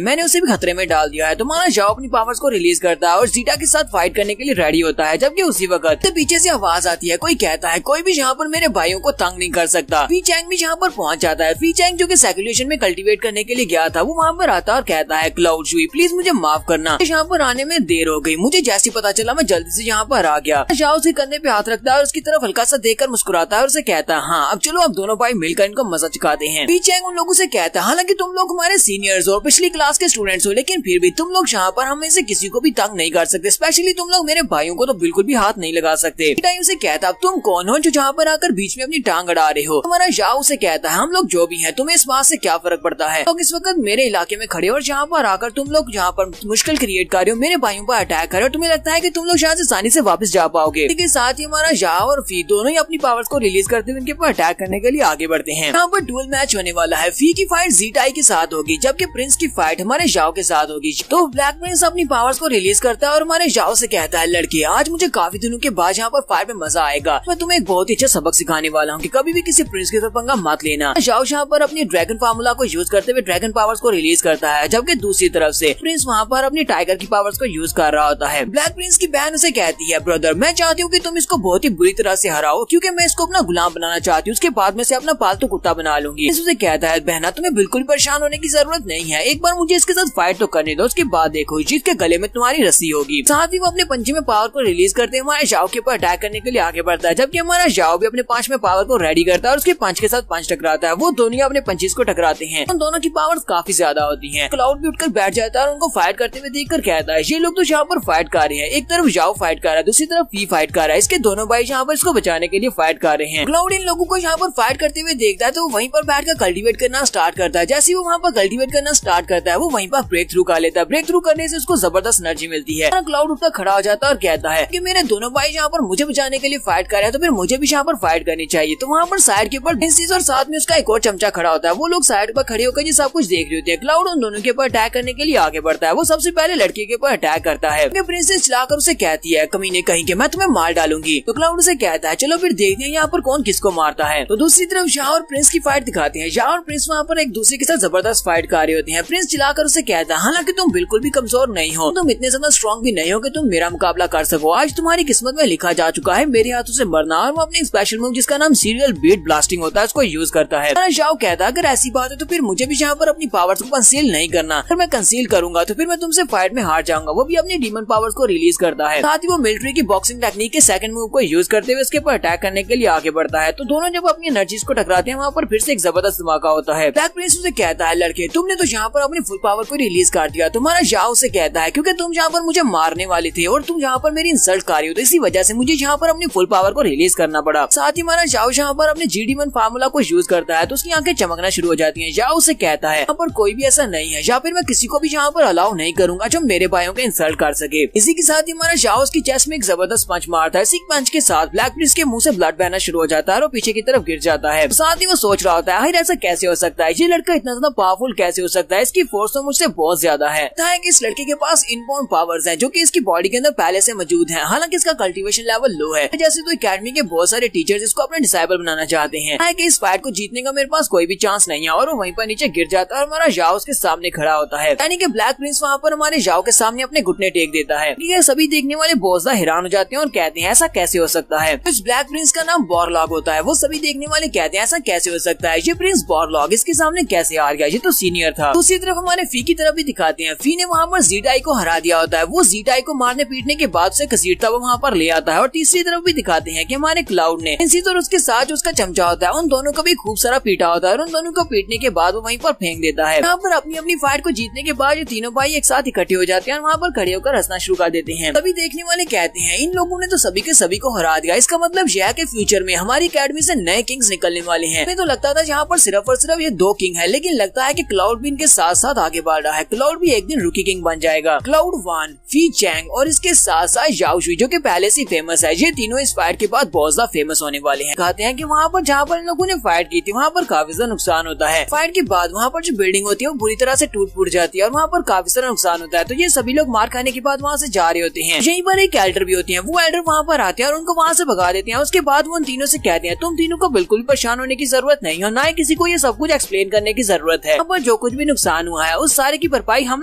मैंने उसे भी खतरे में डाल दिया है। तो माना जाओ अपनी पावर्स को रिलीज करता है और ज़ीटा के साथ फाइट करने के लिए रेडी होता है। जबकि उसी वक्त पीछे से आवाज आती है, कोई कहता है कोई भी यहाँ पर मेरे भाइयों को तंग नहीं कर सकता। फी चैंग भी यहाँ पर पहुंच जाता है। फी चैंग जो कि सैक्युलेशन में कल्टीवेट करने के लिए गया था, वो वहाँ पर आता है और कहता है, क्लाउड जुई प्लीज मुझे माफ करना, यहाँ पर आने में देर हो गई, मुझे जैसे पता चला मैं जल्दी से यहाँ पर आ गया। जाओ उसके कंधे पे हाथ रखता है और उसकी तरफ हल्का सा देखकर मुस्कुराता है और उसे कहता है, हाँ अब चलो अब दोनों भाई मिलकर इनको मजा चुकाते हैं। फी चैंग उन लोगों से कहता है, हालांकि तुम लोग हमारे सीनियर्स हो, पिछली क्लास के स्टूडेंट्स हो, लेकिन फिर भी तुम लोग यहाँ पर हमें से किसी को भी तंग नहीं कर सकते, स्पेशली तुम लोग मेरे भाइयों को तो बिल्कुल भी हाथ नहीं लगा सकते। टाइम से कहता है, तुम कौन हो जो जहाँ पर आकर बीच में अपनी टांग अड़ा रहे हो। हमारा जाओ से कहता है, हम लोग जो भी हैं, तुम्हें इस बात से क्या फर्क पड़ता है, तो इस वक्त मेरे इलाके में खड़े हो और जहाँ पर आकर तुम लोग यहाँ पर मुश्किल क्रिएट कर रहे हो, मेरे भाइयों पर अटैक कर रहे हो, तुम्हें लगता है कि तुम लोग शायद आसानी से वापस जा पाओगे। लेकिन साथ ही हमारा जाओ और फी दोनों ही अपनी पावर्स को रिलीज करते हुए उनके ऊपर अटैक करने के लिए आगे बढ़ते हैं। यहाँ पर डुअल मैच होने वाला है। फी की फाइट ज़ीटाई के साथ होगी, जबकि प्रिंस की फाइट हमारे जाओ के साथ होगी। तो ब्लैक प्रिंस अपनी पावर्स को रिलीज करता है और हमारे जाओ से कहता है, लड़के आज मुझे काफी दिनों के बाद यहाँ पर फाइट में मजा आएगा, मैं तुम्हें एक बहुत ही अच्छा सबक सिखाने वाला हूँ कि कभी भी किसी प्रिंस के साथ पंगा मत लेना। जाओ यहाँ पर अपनी ड्रैगन फार्मूला को यूज करते हुए ड्रैगन पावर्स को रिलीज करता है, जबकि दूसरी तरफ से प्रिंस वहाँ पर अपनी टाइगर की पावर्स को यूज कर रहा होता है। ब्लैक प्रिंस की बहन उसे कहती है, ब्रदर मैं चाहती हूँ कि तुम इसको बहुत ही बुरी तरह से हराओ, क्योंकि मैं इसको अपना गुलाम बनाना चाहती हूँ, उसके बाद में से अपना पालतू कुत्ता बना लूंगी। उसे कहता है, बहना तुम्हें बिल्कुल परेशान होने की जरूरत नहीं है, एक बार मुझे इसके साथ फाइट तो करने दो, उसके बाद देखो जिसके गले में तुम्हारी रस्सी होगी। साथ ही वो अपने पंजे में पावर को रिलीज करते हमारे जाओ के ऊपर अटैक करने के लिए आगे बढ़ता है, जबकि हमारा जाओ भी अपने पंच में पावर को रेडी करता है और उसके पंच के साथ पंच टकराता है। वो दोनों अपने पंचेस को टकराते हैं, उन दोनों की पावर्स काफी ज्यादा होती हैं। क्लाउड भी उठकर बैठ जाता है और उनको फाइट करते हुए देखकर कहता है, ये लोग तो यहाँ पर फाइट कर रहे हैं, एक तरफ जाओ फाइट कर रहा है, दूसरी तरफ फी फाइट कर रहा है, इसके दोनों भाई यहाँ पर इसको बचाने के लिए फाइट कर रहे हैं। क्लाउड इन लोगों को यहाँ पर फाइट करते हुए देखता है तो वहीं पर बैठ कर कल्टीवेट करना स्टार्ट करता है। जैसे वो वहाँ पर कल्टीवेट करना स्टार्ट करता है, वो वहीं पर ब्रेक थ्रू कर लेता है। ब्रेक थ्रू करने से उसको जबरदस्त एनर्जी मिलती है। क्लाउड उठकर खड़ा हो जाता है और कहता है कि मेरे दोनों भाई यहाँ पर मुझे बचाने के लिए फाइट कर रहे हैं, तो फिर मुझे भी यहाँ पर फाइट करनी चाहिए। तो वहाँ पर साइड के ऊपर और साथ में उसका एक और चमचा खड़ा होता है। वो लोग साइड पर खड़े होकर ये सब कुछ देख रहे होते हैं। क्लाउड उन दोनों के ऊपर अटैक करने के लिए आगे बढ़ता है। वो सबसे पहले लड़के के ऊपर अटैक करता है। प्रिंसेस चलाकर उसे कहती है, कमीने कहीं के मैं तुम्हें मार डालूंगी। तो क्लाउड उसे कहता है, चलो फिर देखते हैं यहाँ पर कौन किसको मारता है। तो दूसरी तरफ शाह और प्रिंस की फाइट दिखाते हैं। शाह और प्रिंस वहाँ पर एक दूसरे के साथ जबरदस्त फाइट कर रहे होते हैं। प्रिंस चिल्लाकर उसे कहता है, हालांकि तुम बिल्कुल भी कमजोर नहीं हो, तुम इतने ज्यादा स्ट्रॉन्ग भी नहीं हो कि तुम मेरा मुकाबला कर सको। आज तुम्हारी किस्मत में लिखा जा चुका है मेरे हाथों से मरना। और वो अपने स्पेशल मूव जिसका नाम सीरियल बीट ब्लास्टिंग होता है उसको यूज करता है। शाह कहता है, अगर ऐसी बात है तो फिर मुझे भी यहाँ पर अपनी पावर्स को कंसील नहीं करना। अगर मैं कंसील करूंगा तो फिर मैं तुमसे फाइट में हार जाऊंगा। वो भी अपनी डीमन पावर्स को रिलीज करता है। साथ ही वो मिलिट्री की बॉक्सिंग टेक्निक के सेकंड मूव को यूज करते हुए उसके ऊपर अटैक करने के लिए आगे बढ़ता है। तो दोनों जब अपनी एनर्जीज को टकराते हैं वहाँ पर फिर से एक जबरदस्त धमाका होता है। ब्लैक प्रिंस उसे कहता है, लड़के तुमने तो यहाँ पर अपनी फुल पावर को रिलीज कर दिया। तुम्हारा शाह उसे कहता है, क्योंकि तुम यहाँ पर मुझे मारने वाले थे और तुम यहाँ पर मेरी इंसल्ट कर रही हो, तो इसी वजह से मुझे यहाँ पर अपनी फुल पावर को रिलीज करना पड़ा। साथ ही हमारा शाह यहाँ पर अपने जी डीमन फार्मूला को यूज करता है तो उसकी आंखें चमकना शुरू हो जाती हैं। शाह उसे कहता है, यहाँ पर कोई भी ऐसा नहीं है या फिर मैं किसी को भी यहाँ पर अलाउ नहीं करूंगा जो मेरे भाइयों के इंसल्ट कर सके। इसी के साथ ही हमारा शाह उसकी चेस्ट में एक जबरदस्त पंच मारता है। इसी पंच के साथ ब्लैक प्रिंस के मुंह से ब्लड बहना शुरू हो जाता है और पीछे की तरफ गिर जाता है। साथ ही वो सोच रहा होता है, ऐसा कैसे हो सकता है, ये लड़का इतना ज्यादा पावरफुल कैसे हो सकता है, इसकी फोर्स तो मुझसे बहुत ज्यादा है। इस लड़के के पास इनबॉर्न पावर्स हैं जो कि इसकी बॉडी के अंदर पहले से मौजूद हैं। हालांकि इसका कल्टीवेशन लेवल लो है। जैसे तो एकेडमी के बहुत सारे टीचर्स इसको अपने डिसाइबल बनाना चाहते हैं कि इस फाइट को जीतने का मेरे पास कोई भी चांस नहीं है। और वो वहीं पर नीचे गिर जाता है और हमारा जाओ उसके सामने खड़ा होता है। यानी कि ब्लैक प्रिंस वहाँ पर हमारे जाओ के सामने अपने घुटने टेक देता है। ये सभी देखने वाले बहुत ज्यादा हैरान हो जाते हैं और कहते हैं, ऐसा कैसे हो सकता है। इस ब्लैक प्रिंस का नाम बॉरलॉग होता है। वो सभी देखने वाले कहते हैं, ऐसा कैसे हो सकता है, ये प्रिंस बॉरलॉग इसके सामने कैसे हार गया, ये तो सीनियर था। दूसरी तरफ हमारे फी की तरफ भी दिखाते हैं। फी ने वहाँ पर ज़ीटाई को हरा दिया होता है। वो ज़ीटाई को मारने पीटने के बाद से घसीटता वो वहाँ पर ले आता है। और तीसरी तरफ भी दिखाते हैं कि हमारे क्लाउड ने और उसके साथ जो उसका चमचा होता है उन दोनों को भी खूब सारा पीटा होता है और उन दोनों को पीटने के बाद वो वहीं पर फेंक देता है। यहाँ पर अपनी अपनी फाइट को जीतने के बाद ये तीनों भाई एक साथ इकट्ठे हो जाते हैं और वहाँ पर खड़े होकर हंसना शुरू कर देते हैं। तभी देखने वाले कहते हैं इन लोगों ने तो सभी के सभी को हरा दिया, इसका मतलब यह है कि फ्यूचर में हमारी अकेडमी से नए किंग्स निकलने वाले हैं। हमें तो लगता था यहाँ पर सिर्फ और सिर्फ ये 2 किंग है, लेकिन लगता है कि क्लाउड भी इनके साथ साथ आगे बढ़ रहा है। क्लाउड भी एक दिन रूकी किंग बन जाएगा। क्लाउड वन, फी चैंग और इसके साथ साथ याओ जुई जो कि पहले से फेमस है, ये तीनों इस फाइट के बाद बहुत ज्यादा फेमस होने वाले हैं। कहते हैं कि वहाँ पर जहाँ पर इन लोगों ने फाइट की थी वहाँ पर काफी ज्यादा नुकसान होता है। फाइट के बाद वहाँ पर जो बिल्डिंग होती है वो बुरी तरह से टूट फूट जाती है और वहाँ पर काफी सारा नुकसान होता है। तो ये सभी लोग मार खाने के बाद वहाँ से जा रहे होते हैं। यहीं पर एक एल्डर भी होती है, वो एल्डर वहाँ पर आते हैं और उनको वहाँ से भगा देते हैं। उसके बाद वो उन तीनों से कहते हैं तुम तीनों को बिल्कुल भी परेशान होने की जरूरत नहीं है, ना ही किसी को ये सब कुछ एक्सप्लेन करने की जरूरत है। पर जो कुछ भी नुकसान हुआ है उस सारे की भरपाई हम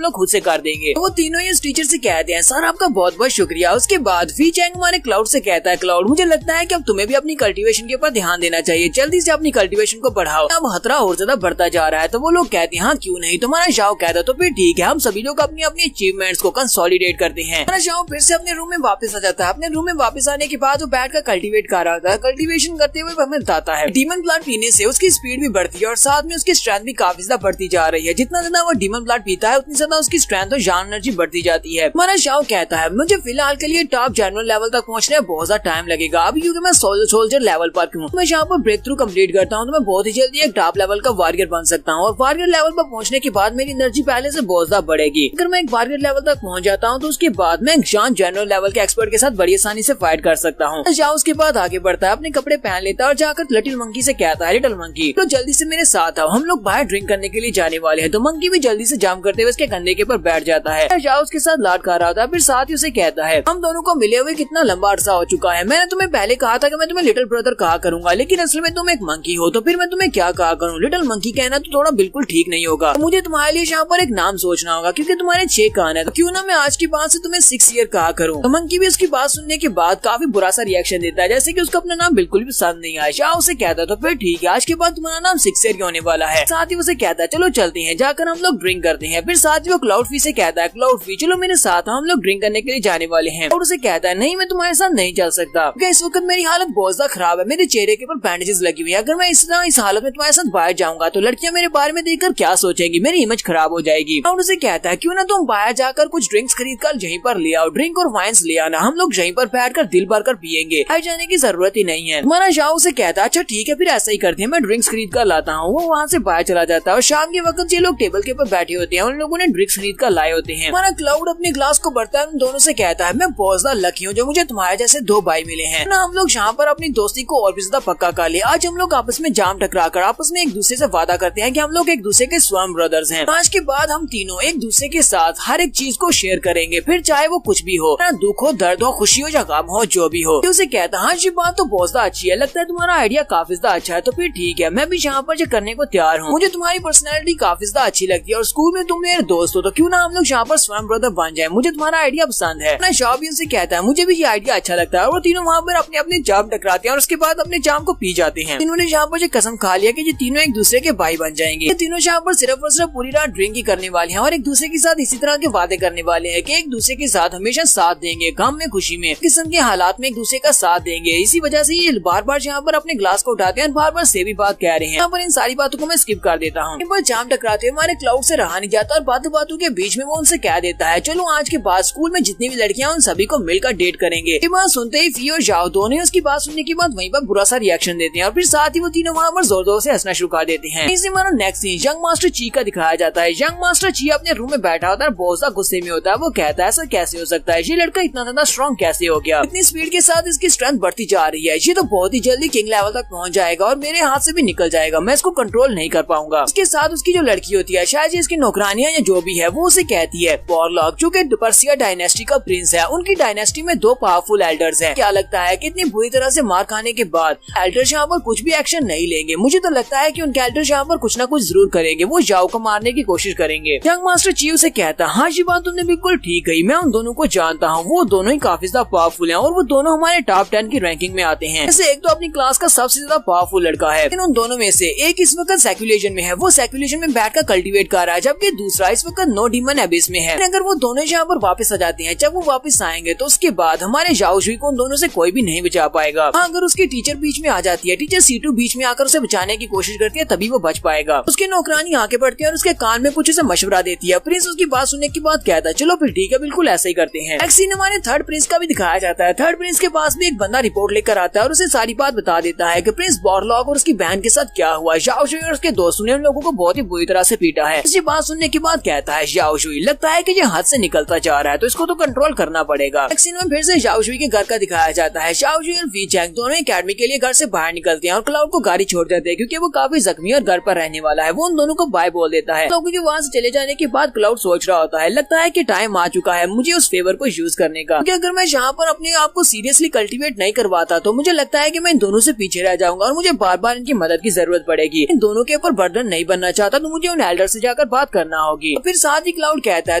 लोग खुद से कर देंगे। तो वो तीनों इस टीचर से कहते हैं सर आपका बहुत बहुत शुक्रिया। उसके बाद फी चैंग हमारे क्लाउड से कहता है क्लाउड मुझे लगता है कि अब तुम्हें भी अपनी कल्टीवेशन के ऊपर ध्यान देना चाहिए, जल्दी से अपनी कल्टीवेशन को बढ़ाओ, अब खतरा और ज्यादा बढ़ता जा रहा है। तो वो लोग कहते हैं हाँ क्यों नहीं, तुम्हारा जाओ कहता तो फिर ठीक है, हम सभी लोग अपनी अपनी अचीवमेंट्स को कंसोलिडेट करते हैं। हमारा जाओ फिर से अपने रूम में वापस आ जाता है। अपने रूम में वापस आने के बाद वो बैठ कर कल्टीवेट कर रहा था। कल्टीवेशन करते हुए हमें बताता है डीमन ब्लड पीने से उसकी स्पीड भी बढ़ती है और साथ में उसकी स्ट्रेंथ भी काफी ज्यादा बढ़ती जा रही है। जितना ज्यादा वो डीमन ब्लड पीता है उतनी ज्यादा उसकी स्ट्रेंथ और जान एनर्जी बढ़ती जाती है। हमारा जाओ कहता है मुझे फिलहाल के लिए टॉप जनरल लेवल तक पहुंचने में बहुत ज्यादा टाइम लगेगा, अभी क्योंकि मैं सोल्जर लेवल पर हूँ। मैं यहाँ पर ब्रेक थ्रू कम्प्लीट करता हूँ तो मैं बहुत ही जल्दी एक टॉप लेवल का वॉरियर बन सकता हूँ और वॉरियर लेवल पर पहुंचने के बाद मेरी एनर्जी पहले से बहुत ज्यादा बढ़ेगी। अगर मैं एक वॉरियर लेवल तक पहुंच जाता हूँ तो उसके बाद मैं एक जनरल लेवल के एक्सपर्ट के साथ बड़ी आसानी से फाइट कर सकता हूँ। जाओ उसके बाद आगे बढ़ता है, अपने कपड़े पहन लेता है और जाकर लिटिल मंकी से कहता है लिटिल मंकी तो जल्दी से मेरे साथ आओ, हम लोग बाहर ड्रिंक करने के लिए जाने वाले हैं। तो मंकी भी जल्दी से जाम करते हुए उसके कंधे के ऊपर बैठ जाता है। जाओ उसके साथ लाड खा रहा था, फिर साथ ही उसे कहता है हम दोनों को मिले हुए कितना लंबा अरसा हो चुका है, मैंने तुम्हें पहले कहा था कि मैं तुम्हें लिटिल ब्रदर कहा करूंगा, लेकिन असल में तुम एक मंकी हो, तो फिर मैं तुम्हें क्या कहा करूँ। लिटिल मंकी कहना तो थोड़ा बिल्कुल ठीक नहीं होगा, मुझे तुम्हारे लिए यहाँ पर एक नाम सोचना होगा क्योंकि तुम्हारे 6 कान है, तो क्यों ना मैं आज की बात से तुम्हें 6 ईयर कहा करूँ। तो मंकी भी उसकी बात सुनने के बाद काफी बुरा सा रिएक्शन देता है, जैसे कि उसको अपना नाम बिल्कुल भी पसंद नहीं आया। शाह उसे कहता तो फिर ठीक है, आज के बाद तुम्हारा नाम 6 ईयर होने वाला है। साथ ही उसे कहता है चलो चलते हैं, जाकर हम लोग ड्रिंक करते हैं। फिर साथ ही वो क्लाउड फी से कहता है क्लाउड फी चलो मेरे साथ, हम लोग ड्रिंक करने के लिए जाने वाले हैं। और उसे कहता है नहीं मैं तुम्हारे साथ नहीं चल सकता क्योंकि इस वक्त मेरी हालत बहुत ज्यादा खराब है, मेरे चेहरे के ऊपर बैंडेजेस लगी हुई है, अगर मैं इस हालत में तुम्हारे साथ बाहर जाऊंगा तो लड़कियां मेरे बारे में देखकर क्या सोचेंगी, मेरी इमेज खराब हो जाएगी। और उसे कहता है क्यों ना तुम बाहर जाकर कुछ ड्रिंक्स खरीद कर यहीं पर ले आओ, ड्रिंक और वाइन्स ले आना, हम लोग यहीं पर बैठ कर दिल भर कर पियेंगे, बाहर जाने की जरूरत ही नहीं है। हमारा शाह उसे कहता है अच्छा ठीक है फिर ऐसा ही करते हैं, मैं ड्रिंक्स खरीद कर लाता हूँ। वो वहाँ से बाहर चला जाता है और शाम के वक्त ये लोग टेबल के ऊपर बैठे होते हैं, उन लोगों ने ड्रिंक्स खरीद कर लाए होते हैं। हमारा क्लाउड अपने ग्लास को भरता है, उन दोनों से कहता है मैं बहुत ज्यादा लकी हूँ जो मुझे तुम्हारे जैसे 2 भाई मिले हैं ना, हम लोग यहाँ पर अपनी दोस्ती को और भी ज्यादा पक्का कर ले। आज हम लोग आपस में जाम टकरा कर आपस में एक दूसरे से वादा करते हैं कि हम लोग एक दूसरे के स्वयं ब्रदर्स हैं। आज के बाद हम तीनों एक दूसरे के साथ हर एक चीज को शेयर करेंगे, फिर चाहे वो कुछ भी हो, दुख हो, दर्द हो, खुशी हो या गम हो, जो भी हो। उसे कहता हाँ ये बात तो बहुत ज्यादा अच्छी है, लगता है तुम्हारा आइडिया काफी ज्यादा अच्छा है, तो फिर ठीक है मैं भी यहाँ पर करने को तैयार हूँ, मुझे तुम्हारी पर्सनैलिटी काफी ज्यादा अच्छी लगती है और स्कूल में तुम मेरे दोस्त हो, तो क्यों ना हम लोग यहाँ पर स्वयं ब्रदर बन जाए, मुझे तुम्हारा आइडिया पसंद है। शाह भी उनसे कहता है मुझे भी ये आइडिया अच्छा लगता है और वो तीनों वहाँ पर अपने अपने जाम टकराते हैं और उसके बाद अपने जाम को पी जाते हैं। इन्होंने यहाँ पर कसम खा लिया कि ये तीनों एक दूसरे के भाई बन जाएंगे। ये तीनों यहाँ पर सिर्फ और सिर्फ पूरी रात ड्रिंक ही करने वाले हैं और एक दूसरे के साथ इसी तरह के वादे करने वाले हैं कि एक दूसरे के साथ हमेशा साथ देंगे, गम में खुशी में किस्म के हालात में एक दूसरे का साथ देंगे। इसी वजह से ये बार बार यहाँ पर अपने ग्लास को उठाते हैं और बार बार से भी बात कह रहे हैं। यहाँ पर इन सारी बातों को मैं स्किप कर देता हूँ। पर जाम टकराते हुए हमारे क्लाउड से रहा नहीं जाता और बातों बातों के बीच में वो उनसे कह देता है चलो आज के बाद स्कूल में जितनी भी लड़कियां उन सभी को मिलकर डेट करेंगे। ये बात सुनते ही फी और जाओ दोनों उसकी बात सुनने के बाद वहीं पर बुरा सा रिएक्शन देते हैं और फिर साथ ही वो तीनों वहाँ पर जोर जोर से हंसना शुरू कर देते हैं। इसी हमारा नेक्स्ट सीन यंग मास्टर ची का दिखाया जाता है। यंग मास्टर ची अपने रूम में बैठा होता है, बहुत सा गुस्से में होता है। वो कहता है ऐसा कैसे हो सकता है, ये लड़का इतना ज्यादा स्ट्रॉन्ग कैसे हो गया, इतनी स्पीड के साथ इसकी स्ट्रेंथ बढ़ती जा रही है, ये तो बहुत ही जल्दी किंग लेवल तक पहुंच जाएगा और मेरे हाथ से भी निकल जाएगा, मैं इसको कंट्रोल नहीं कर पाऊंगा। इसके साथ उसकी जो लड़की होती है शायद इसकी नौकरानियां या जो भी है वो उसे कहती है पॉरलॉक जो कि पर्सिया डायनेस्टी का प्रिंस है, उनकी डायनेस्टी में 2 पावरफुल एल्डर्स हैं। क्या लगता है कि इतनी बुरी तरह से मार खाने के बाद एल्डर्स यहाँ पर कुछ भी एक्शन नहीं लेंगे, मुझे तो लगता है कि उनके एल्डर्स यहाँ पर कुछ ना कुछ जरूर करेंगे, वो जाओ को मारने की कोशिश करेंगे। यंग मास्टर ची उसे कहता हाँ ये बात तुमने बिल्कुल ठीक कही, मैं उन दोनों को जानता हूँ, वो दोनों ही काफी ज्यादा पावरफुल हैं और वो दोनों हमारे टॉप 10 की रैंकिंग में आते हैं। जैसे एक तो अपनी क्लास का सबसे ज्यादा पावरफुल लड़का है, लेकिन उन दोनों में से एक इस वक्त सैक्युलेशन में है, वो सैक्युलेशन में बैठकर कल्टीवेट कर रहा है, जबकि दूसरा इस वक्त नो डीमन एबिस में है। अगर वो दोनों यहाँ पर वापस आ जाते हैं, जब वो वापस आएंगे तो उसके बाद हमारे जाओ जुई को उन दोनों से कोई भी नहीं बचा पाएगा। हाँ अगर उसकी टीचर बीच में आ जाती है, टीचर C2 बीच में आकर उसे बचाने की कोशिश करती है, तभी वो बच पाएगा। उसकी नौकरानी आके बढ़ती है और उसके कान में कुछ उसे मशवरा देती है। प्रिंस उसकी की बात सुनने के बाद कहता है चलो फिर ठीक है, बिल्कुल ऐसा ही करते हैं। एक सीन हमारे थर्ड प्रिंस का भी दिखाया जाता है। थर्ड प्रिंस के पास भी एक बंदा रिपोर्ट लेकर आता है और उसे सारी बात बता देता है कि प्रिंस बॉरलॉग और उसकी बहन के साथ क्या हुआ। झाओ शुई और उसके दोस्तों ने उन लोगों को बहुत ही बुरी तरह से पीटा है। इसी बात सुनने के बाद कहता है झाओ शुई लगता है कि ये हद से निकलता जा रहा है, तो इसको तो कंट्रोल करना पड़ेगा। एक सीन में फिर से झाओ शुई के घर का दिखाया जाता है। झाओ शुई और वी चैंग दोनों एकेडमी के लिए घर से बाहर निकलते हैं और क्लाउड को गाड़ी छोड़ देते हैं क्योंकि वो काफी जख्मी और घर पर रहने वाला है। वो उन दोनों को बाय बोल देता है। लोगों के वहाँ से चले जाने के बाद क्लाउड सोच रहा होता है लगता है कि टाइम आ चुका है मुझे उस फेवर को यूज करने का, क्योंकि अगर मैं यहाँ पर अपने आप को सीरियसली कल्टीवेट नहीं करवाता तो मुझे लगता है कि मैं इन दोनों से पीछे रह जाऊंगा और मुझे बार बार इनकी मदद की जरूरत पड़ेगी। इन दोनों के ऊपर बर्डन नहीं बनना चाहता तो मुझे उन एल्डर से जाकर बात करना होगी। फिर साथ ही क्लाउड कहता है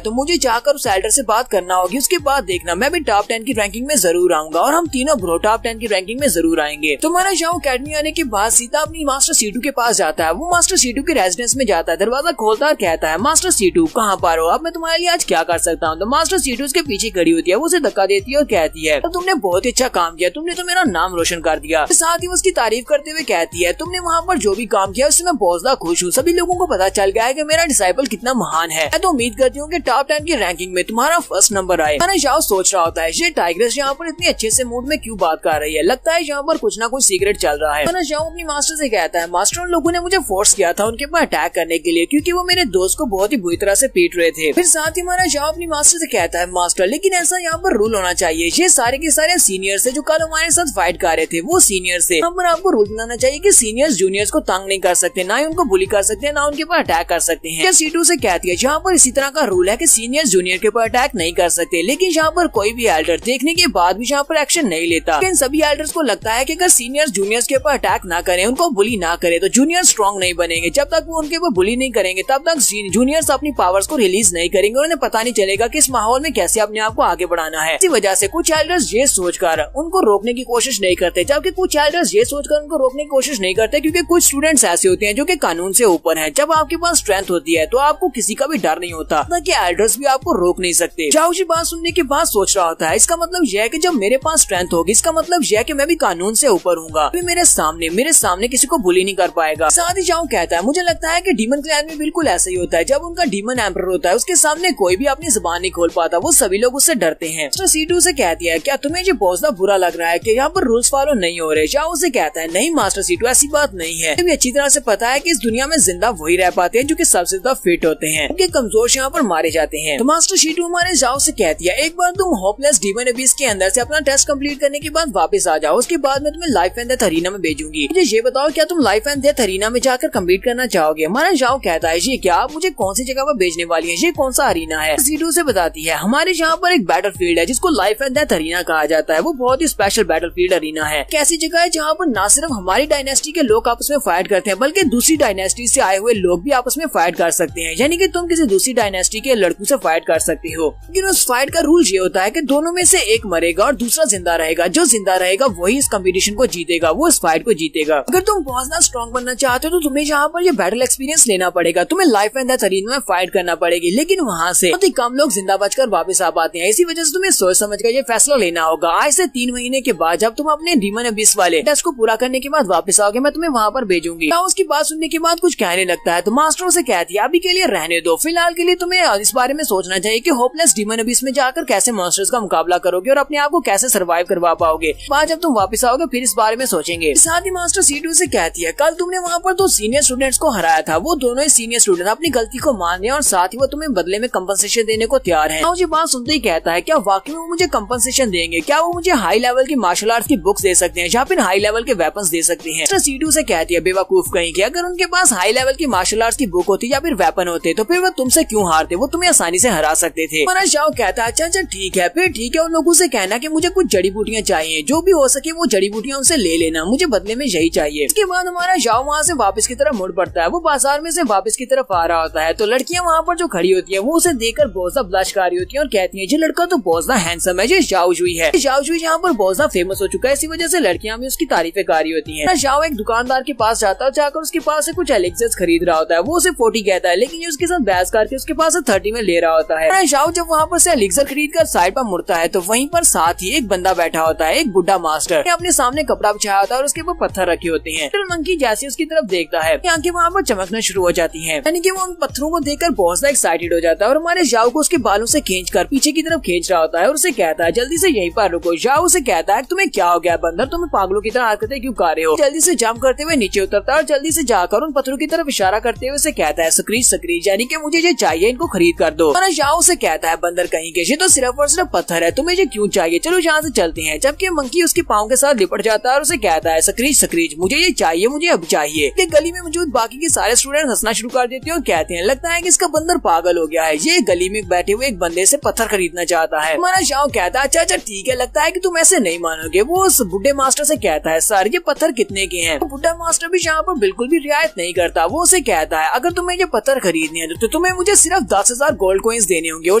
तो मुझे जाकर उस एल्डर से बात करना होगी, उसके बाद देखना मैं भी टॉप 10 की रैंकिंग में जरूर आऊंगा और हम तीनों ब्रो टॉप 10 की रैंकिंग में जरूर आएंगे। तो हमारा झाओ अकेडमी आने के बाद सीधा अपनी मास्टर सीटू के पास जाता है। वो मास्टर सीटू के रेजिडेंस में जाता है, दरवाजा खोलता और कहता है मास्टर सीटू कहाँ पर हो, अब मैं तुम्हारे लिए आज क्या कर सकता हूँ। तो मास्टर सीटू उसके पीछे खड़ी होती है, वो उसे धक्का देती है और कहती है तो तुमने बहुत अच्छा काम किया, तुमने तो मेरा नाम रोशन कर दिया। साथ ही उसकी तारीफ करते हुए कहती है तुमने वहाँ पर जो भी काम किया उससे मैं बहुत ज्यादा खुश हूँ, सभी लोगों को पता चल गया है कि मेरा डिसाइपल कितना महान है। मैं तो उम्मीद करती हूँ कि टॉप 10 की रैंकिंग में तुम्हारा फर्स्ट नंबर आए। झाओ सोच रहा होता है ये टाइग्रेस यहाँ पर इतनी अच्छे से मूड में क्यों बात कर रही है, लगता है यहाँ पर कुछ ना कुछ सीक्रेट चल रहा है। झाओ अपनी मास्टर से कहता है मास्टर उन लोगों ने मुझे फोर्स किया था उनके ऊपर अटैक करने के लिए क्योंकि वो मेरे दोस्त को बहुत ही बुरी तरह से पीट रहे थे। फिर साथ ही हमारा झाओ अपनी मास्टर से कहता है मास्टर लेकिन ऐसा यहाँ पर रूल होना चाहिए, ये सारे के सारे सीनियर्स है जो कल हमारे साथ फाइट कर रहे थे वो सीनियर्स है, हम पर आपको रूल बनाना चाहिए कि सीनियर्स जूनियर्स को तंग नहीं कर सकते, ना ही उनको बुली कर सकते, ना उनके ऊपर अटैक कर सकते हैं। सीटू से कहती है जहाँ पर इसी तरह का रूल है कि सीनियर्स जूनियर के ऊपर अटैक नहीं कर सकते, लेकिन यहाँ पर कोई भी एल्डर देखने के बाद भी यहाँ पर एक्शन नहीं लेता। लेकिन सभी एल्डर्स को लगता है कि अगर सीनियर्स जूनियर्स के ऊपर अटैक ना करें, उनको बुली ना करे तो जूनियर स्ट्रॉन्ग नहीं बनेंगे। जब तक वो उनके ऊपर बुली नहीं करेंगे तब तक जूनियर्स अपनी पावर्स को रिलीज नहीं करेंगे और उन्हें पता नहीं चलेगा कि इस माहौल में कैसे अपने आप को आगे बढ़ाना है। इसी वजह से कुछ एल्डर्स ये सोचकर उनको रोकने की कोशिश नहीं करते, जबकि कुछ एल्डर्स ये सोचकर उनको रोकने की कोशिश नहीं करते क्योंकि कुछ स्टूडेंट्स ऐसे होते हैं जो कि कानून से ऊपर हैं। जब आपके पास स्ट्रेंथ होती है तो आपको किसी का भी डर नहीं होता, ताकि एल्डर्स भी आपको रोक नहीं सकते। झाओ जी बात सुनने के बाद सोच रहा होता है इसका मतलब यह है कि जब मेरे पास स्ट्रेंथ होगी इसका मतलब यह है कि मैं भी कानून से ऊपर हूँगा, मेरे सामने किसी को बुली नहीं कर पाएगा। साथ ही झाओ कहता है मुझे लगता है कि डीमन क्लैन में बिल्कुल ऐसा ही होता है, जब उनका डीमन एम्परर होता है उसके सामने कोई भी अपनी जुबान नहीं खोल पाता, वो सभी लोग उससे डरते हैं। तो सीटू से कहती है क्या तुम्हें ये बहुत ज्यादा बुरा लग रहा है कि यहाँ पर रूल्स फॉलो नहीं हो रहे। झाओ से कहता है नहीं मास्टर सीटू ऐसी बात नहीं है, तुम्हें अच्छी तरह से पता है कि इस दुनिया में जिंदा वही रह पाते हैं जो कि सबसे ज्यादा फिट होते हैं, उनके कमजोर यहाँ पर मारे जाते हैं। तो मास्टर सीटू हमारे झाओ से कहती है एक बार तुम होपलेस डीमन एबिस के अंदर से अपना टेस्ट कंप्लीट करने के बाद वापस आ जाओ, उसके बाद मैं तुम्हें लाइफ एंड डेथ अरीना में भेजूंगी। मुझे ये बताओ क्या तुम लाइफ एंड डेथ अरीना में जाकर कंप्लीट करना चाहोगे। हमारा झाओ कहता है ये क्या, आप मुझे कौन सी जगह पर भेजने वाली है, ये कौन सा अरीना है। सीटू से बताती है हमारे यहाँ पर एक बैटलफील्ड है जिसको लाइफ एंड डेथ अरीना कहा जाता है, वो बहुत ही स्पेशल बैटलफील्ड अरीना है। कैसी जगह है जहाँ पर न सिर्फ हमारी डायनेस्टी के लोग आपस में फाइट करते हैं बल्कि दूसरी डायनेस्टी से आए हुए लोग भी आपस में फाइट कर सकते हैं, यानी कि तुम किसी दूसरी डायनेस्टी के लड़कों से फाइट कर सकते हो। लेकिन उस फाइट का रूल ये होता है कि दोनों में से एक मरेगा और दूसरा जिंदा रहेगा, जो जिंदा रहेगा वही इस कंपटीशन को जीतेगा, वो इस फाइट को जीतेगा। अगर तुम बहुत ज्यादा स्ट्रॉन्ग बनना चाहते हो तो तुम्हें यहाँ पर ये बैटल एक्सपीरियंस लेना पड़ेगा, तुम्हें लाइफ एंड डेथ अरीना में फाइट करना पड़ेगी, लेकिन वहाँ से बहुत ही कम लोग जिंदा बचकर वापस आ पाते हैं। इसी वजह से तुम्हें सोच समझ कर ये फैसला लेना होगा। आज से 3 महीने के बाद जब तुम अपने डीमन एबिस वाले टेस्ट को पूरा करने के बाद वापस आओगे मैं तुम्हें वहाँ पर भेजूंगी। उसकी बात सुनने के बाद कुछ कहने लगता है तो मास्टर से कहती है अभी के लिए रहने दो, फिलहाल के लिए तुम्हें इस बारे में सोचना चाहिए कि होपलेस डीमन एबिस में जाकर कैसे मॉन्स्टर्स का मुकाबला करोगे और अपने आप को कैसे सर्वाइव करवा पाओगे। वहाँ जब तुम वापस आओगे फिर इस बारे में सोचेंगे। साथ ही मास्टर सीटू से कहती है कल तुमने वहाँ पर 2 सीनियर स्टूडेंट्स को हराया था, वो दोनों ही सीनियर स्टूडेंट अपनी गलती को मानने और साथ ही वो तुम्हें बदले में कंपनसेशन देने को तैयार है। मुझे बात सुनते ही कहता है क्या वाकई में वो मुझे कंपनसेशन देंगे, क्या वो मुझे हाई लेवल की मार्शल आर्ट्स की बुक्स दे सकते हैं या फिर हाई लेवल के वेपन्स दे सकते हैं। मास्टर सीटू से कहती है बेवकूफ कहीं कि अगर उनके पास हाई लेवल की मार्शल आर्ट्स की बुक होती या फिर वेपन होते तो फिर वो तुमसे क्यों हारते, वो तुम्हें आसानी से हरा सकते थे। हमारा झाओ कहता है अच्छा ठीक है, फिर ठीक है उन लोगों से कहना कि मुझे कुछ जड़ी बूटियां चाहिए, जो भी हो सके वो जड़ी बूटियां उनसे ले लेना, मुझे बदले में यही चाहिए। इसके बाद हमारा झाओ वहाँ से वापस की तरफ मुड़ पड़ता है, वो बाजार में से वापस की तरफ आ रहा होता है तो लड़कियां वहाँ पर जो खड़ी होती है वो उसे देखकर बहुत ज्यादा ब्लश कर रही होती है और कहती है ये लड़का तो बहुत ज्यादा हैंडसम है, ये झाओ जुई है। झाओ जुई यहाँ पर बहुत ज्यादा फेमस हो चुका है, इसी वजह से लड़कियां भी उसकी तारीफें कर रही होती है। झाओ एक दुकानदार के पास जाता है, जाकर उसके पास से कुछ एलिक्सर्स खरीद रहा होता है, वो उसे 40 कहता है लेकिन ये उसके साथ बहस करके उसके पास से 30 में ले रहा होता है। झाओ जब वहाँ पर से एलिक्सर खरीद कर साइड पर मुड़ता है तो वहीं पर साथ ही एक बंदा बैठा होता है, एक बुढ़ा मास्टर अपने सामने कपड़ा बिछाया होता है और उसके ऊपर पत्थर रखे होते हैं। मंकी जैसे उसकी तरफ देखता है आंखें वहाँ पर चमकना शुरू हो जाती हैं, यानी कि वो उन पत्थरों को देखकर बहुत ज्यादा एक्साइटेड हो जाता है और हमारे जाओ को उसके बालों से खींचकर पीछे की तरफ खींच रहा होता है और उसे कहता है जल्दी से यहीं पर रुको। जाओ उसे कहता है तुम्हें क्या हो गया बंदर, तुम्हें पागलों की तरह हरकतें क्यों कर रहे हो। जल्दी से जंप करते हुए नीचे उतरता है और जल्दी से जाकर उन पत्थरों की तरफ इशारा करते हुए उसे कहता है स्क्रीज स्क्रीज, यानी कि मुझे ये चाहिए, इनको खरीद कर दो। जाओ उसे कहता है बंदर कहीं के, ये तो सिर्फ और सिर्फ पत्थर है, तुम्हें ये क्यों चाहिए, चलो यहाँ से चलते हैं। जबकि मंकी उसके पाँव के साथ लिपट जाता है और उसे कहता है स्क्रीज स्क्रीज, मुझे ये चाहिए, मुझे अब चाहिए। गली में मौजूद बाकी के सारे स्टूडेंट हंसना शुरू कर देते हैं और कहते हैं लगता है कि इसका बंदर पागल हो गया है, ये गली में बैठे हुए एक बंदे से पत्थर खरीदना चाहता है। हमारा जाओ कहता है अच्छा ठीक है, लगता है कि तुम ऐसे नहीं मानोगे। वो उस बुढ़े मास्टर से कहता है सर ये पत्थर कितने के हैं। बुढ़ा मास्टर भी यहाँ पर बिल्कुल भी रियायत नहीं करता। वो उसे कहता है अगर तुम्हें ये पत्थर खरीदने हैं तो तुम्हें मुझे सिर्फ 10,000 गोल्ड कॉइंस देने होंगे और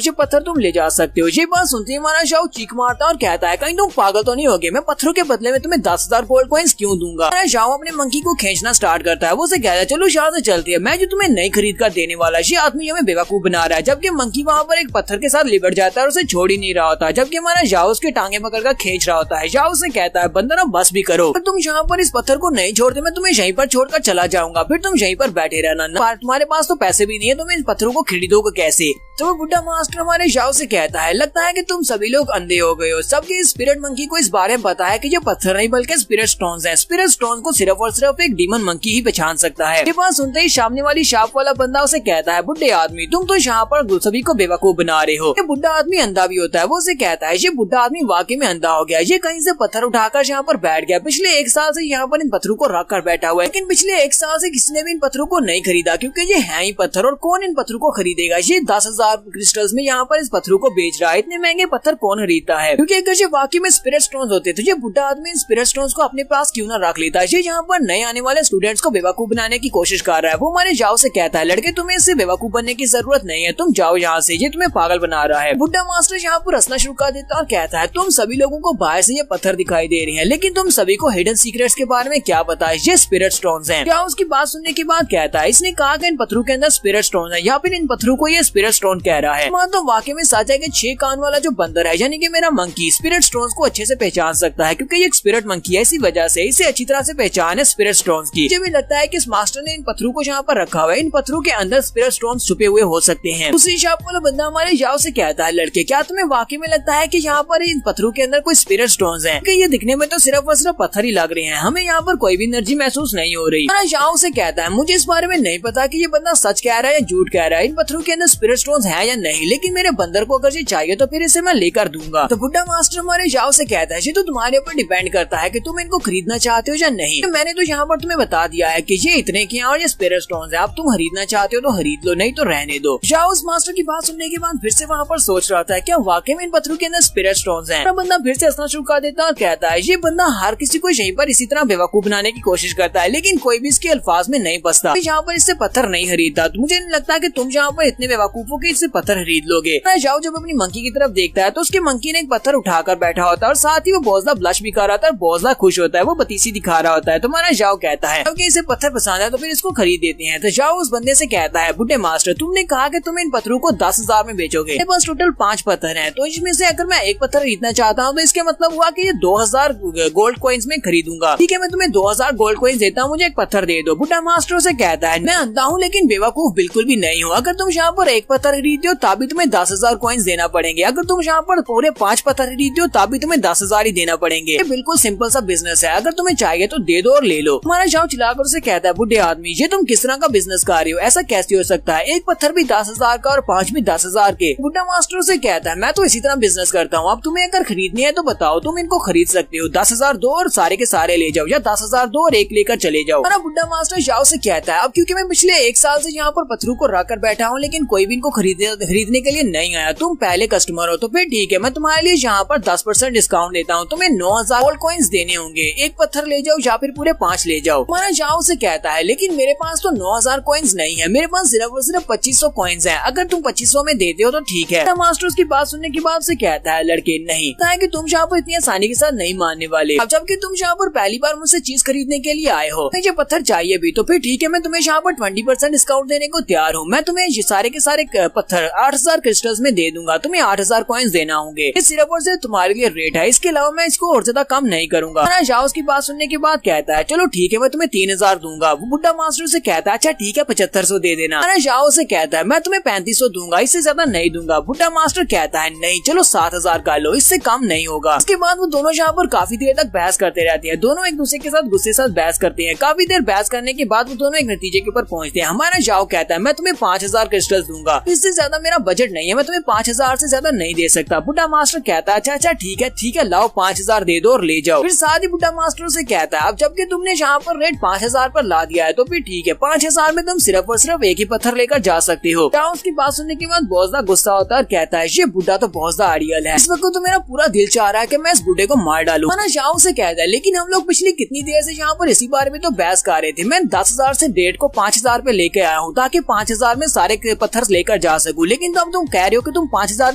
ये पत्थर तुम ले जा सकते हो। ये बात सुनते ही हमारा जाओ चीख मारता और कहता है कहीं तुम पागल तो नहीं होगे, मैं पत्थरों के बदले में तुम्हें 10,000 गोल्ड कॉइंस क्यों दूंगा। हमारा जाओ अपने मंकी को खींचना स्टार्ट करता है। वो उसे कहता है चलो यहाँ से चलती है, मैं जो तुम्हें नहीं खरीद कर देने वाला, ये आदमी हमें बेवकूफ बना रहा है। जबकि मंकी वहाँ पर एक पत्थर के साथ लिपट जाता है और उसे छोड़ ही नहीं रहा होता। जबकि हमारा जाओ उसके टांगे पकड़कर खींच रहा होता है। जाओ उसे कहता है बंदर अब बस भी करो, तुम यहाँ पर इस पत्थर को नहीं छोड़ते मैं तुम्हें यहीं पर छोड़कर चला जाऊंगा, फिर तुम यहीं पर बैठे रहना, तुम्हारे पास तो पैसे भी नहीं है, तुम इन पत्थरों को खरीदोगे कैसे। तो वो बुढ़ा मास्टर हमारे जाओ से कहता है लगता है कि तुम सभी लोग अंधे हो गए हो। सबके स्पिरिट मंकी को इस बारे में पता है कि ये पत्थर नहीं बल्कि स्पिरिट स्टोन्स हैं। स्पिरिट स्टोन को सिर्फ और सिर्फ एक डीमन मंकी ही पहचान सकता है। ये बात सुनते ही सामने वाली शॉप वाला बंदा उसे कहता है बुढ़े आदमी तुम तो यहाँ पर सभी को बेवकूफ बना रहे हो। ये बुढ़ा आदमी अंधा भी होता है। वो उसे कहता है ये बुढ़ा आदमी वाकई में अंधा हो गया, ये कहीं से पत्थर उठाकर यहाँ पर बैठ गया। पिछले 1 साल से यहाँ पर इन पत्थरों को रख कर बैठा हुआ है, लेकिन पिछले 1 साल से किसी ने भी इन पत्थरों को नहीं खरीदा क्योंकि ये है ही पत्थर और कौन इन पत्थरों को खरीदेगा। ये 10,000 क्रिस्टल्स में यहाँ पर इस पत्थरों को बेच रहा है, इतने महंगे पत्थर कौन खरीदता है। क्योंकि अगर ये वाकई में स्पिरिट स्टोन्स होते तो ये बुढ़ा आदमी इन स्पिरिट स्टोन्स को अपने पास क्यों ना रख लेता है। ये यहाँ पर नए आने वाले स्टूडेंट्स को बेवकूफ बनाने की कोशिश कर रहा है। वो हमारे जाओ से कहता है लड़के तुम्हें इससे बेवकूफ बनने की जरूरत नहीं है, तुम जाओ यहाँ से, ये तुम्हें पागल बना रहा है। बुढ़ा मास्टर यहाँ पर हंसना शुरू कर देता और कहता है तुम सभी लोगों को बाहर से ये पत्थर दिखाई दे रहे हैं लेकिन तुम सभी को हिडन सीक्रेट्स के बारे में क्या पता है, ये स्पिरिट स्टोन्स हैं। क्या उसकी बात सुनने के बाद कहता है इसने कहा कि इन पत्थरों के अंदर स्पिरिट स्टोन है या फिर इन पत्थरों को ये स्पिरिट स्टोन कह रहा है। मान तो वाकई में सच है कि 6 कान वाला जो बंदर है यानी कि मेरा मंकी स्पिरिट स्टोन्स को अच्छे से पहचान सकता है क्योंकि ये एक स्पिरिट मंकी है, इसी वजह से इसे अच्छी तरह से पहचान है स्पिरिट स्टोन्स की। मुझे भी लगता है कि इस मास्टर ने इन पत्थरों को यहाँ पर रखा हुआ है, इन पत्थरों के अंदर स्पिरिट स्टोन्स छुपे हुए हो सकते हैं। दूसरी शॉप वाला बंदा हमारे जाओ से कहता है लड़के क्या तुम्हें वाकई में लगता है कि यहाँ पर इन पत्थरों के अंदर कोई स्पिरिट स्टोन्स हैं? कि ये दिखने में तो सिर्फ और सिर्फ पत्थर ही लग रहे हैं, हमें यहाँ पर कोई भी एनर्जी महसूस नहीं हो रही। जाओ से कहता है मुझे इस बारे में नहीं पता कि ये बंदा सच कह रहा है या झूठ कह रहा है, इन पत्थरों के अंदर स्पिरिट स्टोन्स हैं या नहीं, लेकिन मेरे बंदर को अगर ये चाहिए तो फिर इसे मैं लेकर दूंगा। तो बुढ़ा मास्टर हमारे जाओ से कहता है ये तो तुम्हारे ऊपर डिपेंड करता है कि तुम इनको खरीदना चाहते हो या नहीं। तो मैंने तो यहाँ पर तुम्हें बता दिया है कि ये इतने के हैं और ये स्पिरिट स्टोन्स है, अब तुम खरीदना चाहते हो तो खरीद लो, नहीं तो रहने दो। जाओ उस मास्टर की बात सुनने के बाद फिर से वहाँ पर सोच रहा था क्या वाकई में इन पत्थरों के अंदर स्पिरिट स्टोन्स हैं। बंदा फिर से हंसना शुरू कर देता और कहता है ये बंदा हर किसी को यहीं पर इसी तरह बेवकूफ बनाने की कोशिश करता है लेकिन कोई भी इसके अल्फाज में नहीं बसता। यहाँ पर इससे पत्थर नहीं खरीदता, तो मुझे नहीं लगता कि तुम यहाँ पर इतने बेवकूफ हो कि इससे पत्थर खरीद लोगे। जाओ जब अपनी मंकी की तरफ देखता है तो उसके मंकी ने एक पत्थर उठाकर बैठा होता है और साथ ही वो बोझला ब्लश भी कर रहा था और बोझला खुश होता है, वो बतीसी दिखा रहा होता है। तो हमारा जाओ कहता है क्योंकि इसे पत्थर पसंद है तो फिर इसको खरीद देते हैं। तो जाओ उस बंदे से कहता है बुढ़े मास्टर तुमने कहा कि तुम इन पत्थरों को 10,000 में बेचोगे, मेरे पास टोटल 5 पत्थर हैं, तो इसमें से अगर मैं एक पत्थर खरीदना चाहता हूँ तो इसके मतलब हुआ कि ये 2,000 गोल्ड कॉइन्स में खरीदूंगा। ठीक है मैं तुम्हें 2,000 गोल्ड कॉइन्स देता हूँ, मुझे एक पत्थर दे दो। बुढ़ा मास्टर से कहता है मैं अंधा हूँ लेकिन बेवकूफ बिल्कुल भी नहीं हूँ, अगर तुम यहाँ पर एक पत्थर खरीदते हो तभी तुम्हें 10,000 कॉइन्स देना पड़ेंगे, अगर तुम यहाँ पर पूरे 5 पत्थर खरीदते हो तभी तुम्हें 10,000 ही देना पड़ेंगे। ये बिल्कुल सिंपल सा बिजनेस है, अगर तुम्हें चाहिए तो दे दो और ले लो। हमारा जाओ चिल्लाकर उसे कहता है बुढ़े आदमी ये तुम किस तरह का बिजनेस कर रहे हो, ऐसा कैसे हो सकता है, एक पत्थर भी 10,000 का और 5 भी 10,000 के। बुढ़ा मास्टर से कहता है मैं तो इसी तरह बिजनेस करता हूँ, अब तुम्हें अगर खरीदनी है तो बताओ, तुम इनको खरीद सकते हो, 10,000 दो और सारे के सारे ले जाओ या 10,000 दो और एक लेकर चले जाओ। बुढ़ा मास्टर जाओ से कहता है अब क्योंकि मैं पिछले 1 साल से यहाँ पर पत्थरों को रख कर बैठा हूँ लेकिन कोई भी इनको खरीदने के लिए नहीं आया, तुम पहले कस्टमर हो तो फिर ठीक है मैं तुम्हारे लिए यहाँ पर 10% डिस्काउंट देता हूँ, तुम्हें 9,000 गोल्ड कॉइन्स देने होंगे, एक पत्थर ले जाओ या फिर पूरे 5 ले जाओ। हमारा जाओ से कहता है लेकिन मेरे पास तो 9,000 कॉइन्स नहीं है, मेरे पास सिर्फ और सिर्फ 2,500 कॉइन्स है, अगर तुम 2,500 में देते हो तो ठीक है। मास्टर उसकी बात सुनने के बाद से कहता है लड़के नहीं है कि तुम यहाँ पर इतनी आसानी के साथ नहीं मानने वाले, अब जबकि तुम यहाँ पर पहली बार मुझसे चीज खरीदने के लिए आए हो, मुझे पत्थर चाहिए भी तो फिर ठीक है मैं तुम्हें यहाँ पर 20% डिस्काउंट देने को तैयार हूँ, मैं तुम्हें ये सारे के सारे पत्थर 8000 क्रिस्टल्स में दे दूंगा, तुम्हें 8000 कॉइन्स देना होंगे। इस सिर्फ और सिर्फ तुम्हारे लिए रेट है, इसके अलावा मैं इसको और ज्यादा कम नहीं करूंगा। जाओ उसकी बात सुनने के बाद कहता है चलो ठीक है मैं तुम्हें 3000 दूंगा। वो बुड्ढा मास्टर से कहता है अच्छा ठीक है 7500 दे देना। जाओ से कहता है मैं तुम्हें 3500 दूंगा, इससे ज्यादा नहीं दूंगा। बुड्ढा मास्टर कहता है नहीं चलो 7000 का लो, इससे कम नहीं होगा। इसके बाद वो दोनों यहाँ पर काफी देर तक बहस करते रहते हैं। दोनों एक दूसरे के साथ गुस्से के साथ बहस करते हैं। काफी देर बहस करने के बाद वो दोनों एक नतीजे के ऊपर पहुंचते हैं। हमारा जाओ कहता है मैं तुम्हें 5000 क्रिस्टल्स दूंगा, इससे ज्यादा मेरा बजट नहीं है, मैं तुम्हें 5000 से ज्यादा नहीं दे सकता। बुड्ढा मास्टर कहता है अच्छा ठीक है लाओ 5000 दे दो और ले जाओ। फिर साथ ही बुड्ढा मास्टर से कहता है अब जबकि तुमने यहाँ पर रेट 5000 पर ला दिया है तो फिर ठीक है 5000 में तुम सिर्फ और सिर्फ एक ही पत्थर लेकर जा सकते हो। उसकी बात सुनने के बाद बहुत ज्यादा गुस्सा होता है और कहता है ये बुड्ढा तो बहुत ज्यादा अड़ियल है, इस वक्त तो मेरा पूरा दिल चाह रहा है कि मैं इस बुड्ढे को मार डालूं। जाओ से कहता है लेकिन हम लोग पिछली कितनी देर से यहाँ पर इसी बारे में तो बहस कर रहे थे, मैं 10,000 से रेट को 5000 पे लेके आया हूँ ताकि 5000 में सारे पत्थर लेकर जा सकूं, लेकिन अब तुम कह रहे हो कि तुम 5000